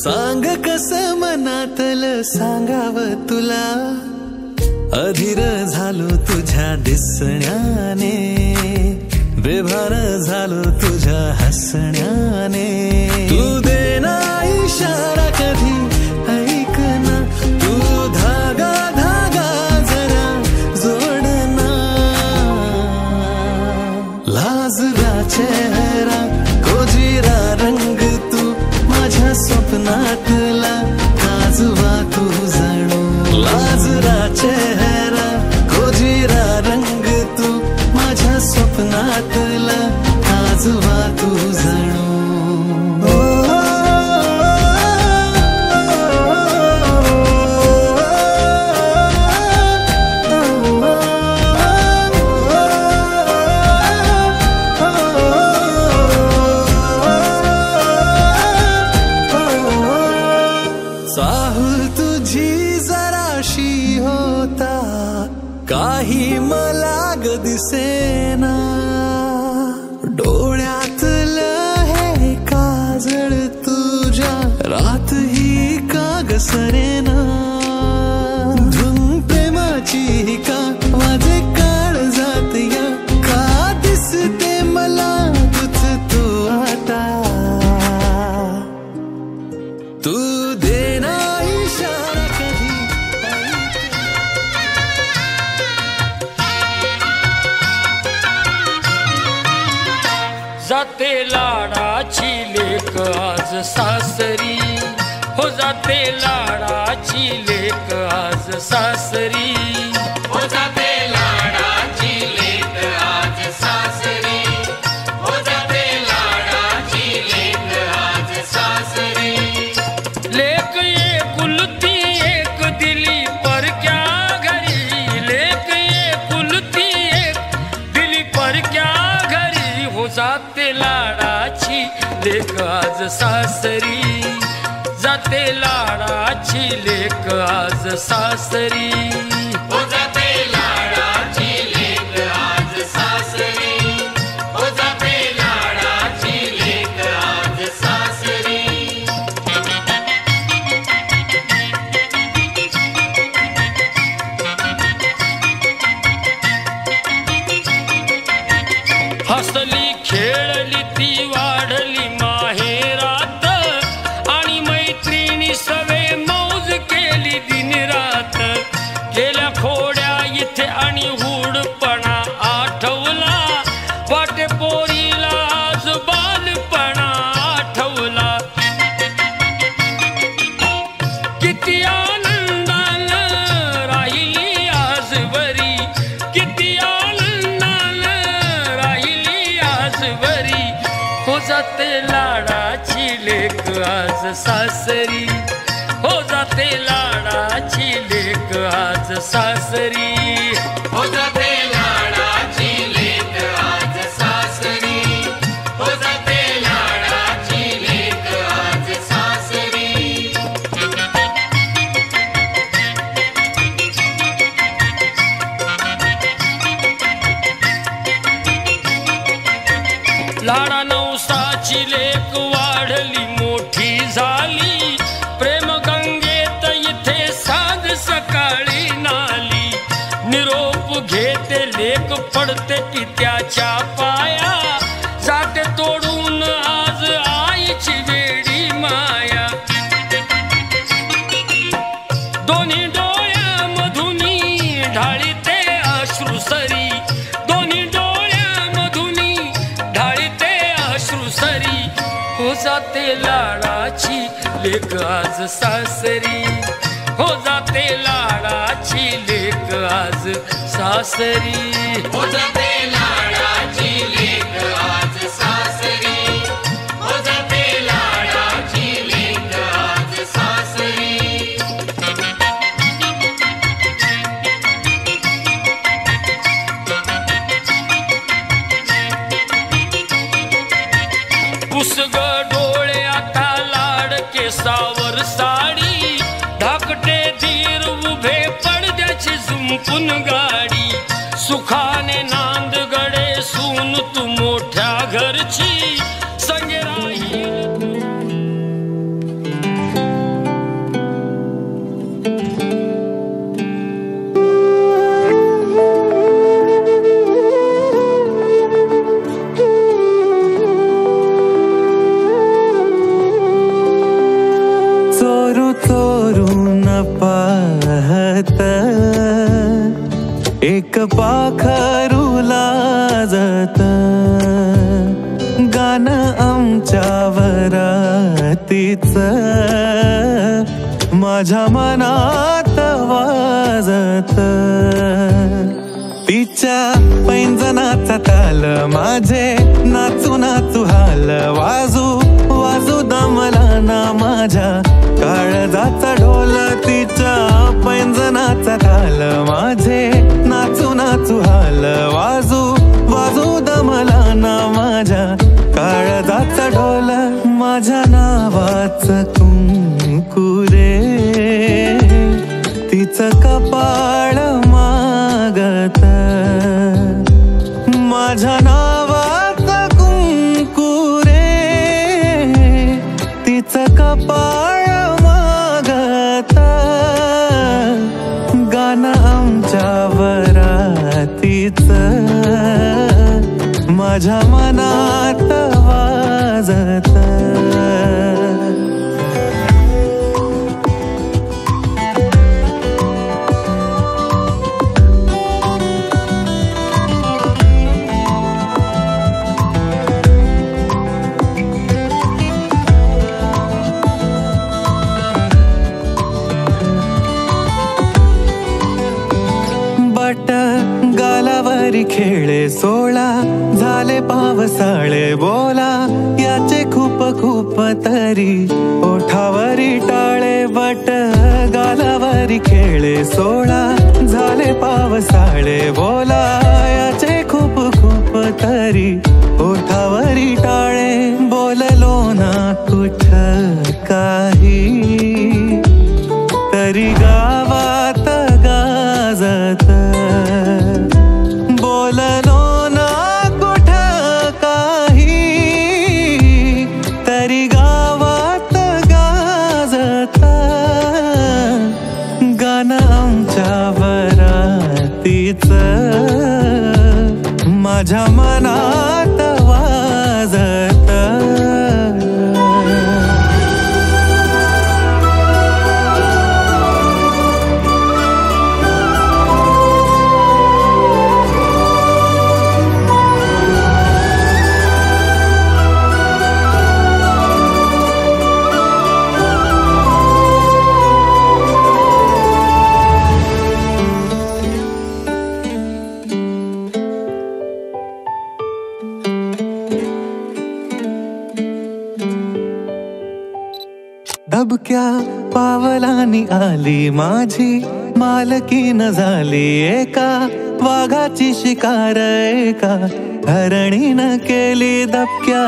सांग कसं मनातलं सांगावं तुला, अधीर झालो तुझ्या दिसण्याने, बेभार झालो तुझ्या हसण्याने. तू देना इशारा कधी ऐक ना, तू धागा धागा जरा जोडना, लाजरा चेहरा कोजिरा रंग तू माझ्या स्वप्नातला, काजवा तू जणू लाजरा चेहरा कोजिरा रंग तू माझ्या स्वप्नातला, काजवा तू जणू. चाहूल तुझी जराशी होता, काही मला ग दिसेना, डोळ्यातलं हे काजळ तुझ्या रात ही का ग सरेना, धुन प्रेमाची का माझे काळ जात या, का दिसते मला तुझ तू आता, तू देना इशारा कधी जाते लाडाची लेक आज सासरी, हो जाते लाडाची लेक आज सासरी, हो जाते लाडाची लेक आज सासरी, हो जाते लाडाची लेक आज सासरी. लेक ये कुलती एक दिली पर क्या घरी, लेक ये कुलती एक दिली पर क्या घरी, हो जाते लाडाची लेक आज सासरी, जाते लाडाची लेक आज सासरी, हो जाते लाडाची लेक आज सासरी, हो जाते लाडाची लेक आज सासरी. हसली खेळली ती वाढली माहेरात, आणि मैत्रिणी सवे मौज केली दिन रात, केल्या खोड्या जाते लाडाची लेक आज सासरी, हो जाते लाडाची लेक आज सासरी, हो जाते लाडाची लेक आज सासरी, हो जाते लाडाची लेक आज सासरी. लाडा नवसाची लेक वाढली मोठी झाली, प्रेम गंगेत इथे साग सकाळी नाली, निरोप घेते लेक पडते ती त्याच्या पाया, जाते तोडून आज आईची वेडी माया. दोन्ही डोळ्यामधुनी ढाळीते अश्रुसरी, दोन्ही डोळ्यामधुनी ढाळीते अश्रुसरी, हो जाते लाडाची लेक आज सासरी, हो जाते लाडाची लेक आज सासरी, हो जाते लाडाची लेक आज सासरी, हो जाते लाडाची लेक आज सासरी. पुसग डोळे आता लाड केसावर साडी, धाकटे धीर उभे पडद्याची झुंपून गाडी, सुखाने नांद गडे सून तू मोठ्या घरची, संगे राहील चोरू चोरून पाहत एक पाखरू लाजत, गाणं आमच्या वरातीच माझ्या मनात वाजत, तिच्या पैंजनाचा ताल माझे नाचू नाचू हाल, वाजू वाजू दमला ना माझ्या काळजाचा ढोल, तिच्या पैंजनाचा ताल माझे नाचू नाचू हाल, वाजू वाजू दमला ना माझ्या काळजाचा ढोल. माझ्या नावाचं कुंकुरे तिचं कपाळ मागत, माझ्या नावाचं कुंकुरे तिचं कपाळ मागत, गाणं आमच्या वरातीच माझ्या मनात वाजत. बट गालावरी खेळे सोळा, झाले पावसाळे बोला, याचे खूप खूप तरी ओठावरी टाळे. बट गालावरी खेळे सोळा, झाले पावसाळे बोला, याचे खूप खूप तरी ओठावरी टाळे. बोललो ना कुठ काही तरी गावात गाजत, बोललो ना कुठ काही तरी गावात गाजत, गाणं आमच्या वरातीच माझ्या मनात वाजत. दबक्या पावलांनी आली माझी मालकीन झाली एका वाघाची शिकार एका हरणीनं केली दबक्या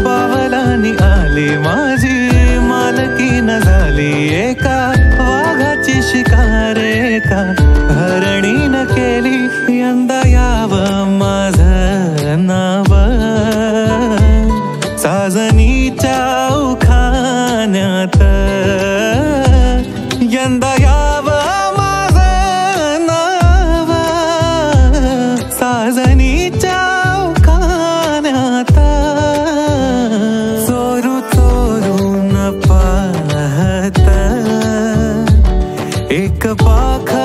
पावलांनी आली माझी मालकीन झाली एका वाघाची शिकार एका हरणीनं केली यंदा यावं माझं नाव साजनीच्या उखाण्यात यंदा यावं माझं नाव साजनीच्या उखाण्यात चोरू चोरून पाहत एक पाख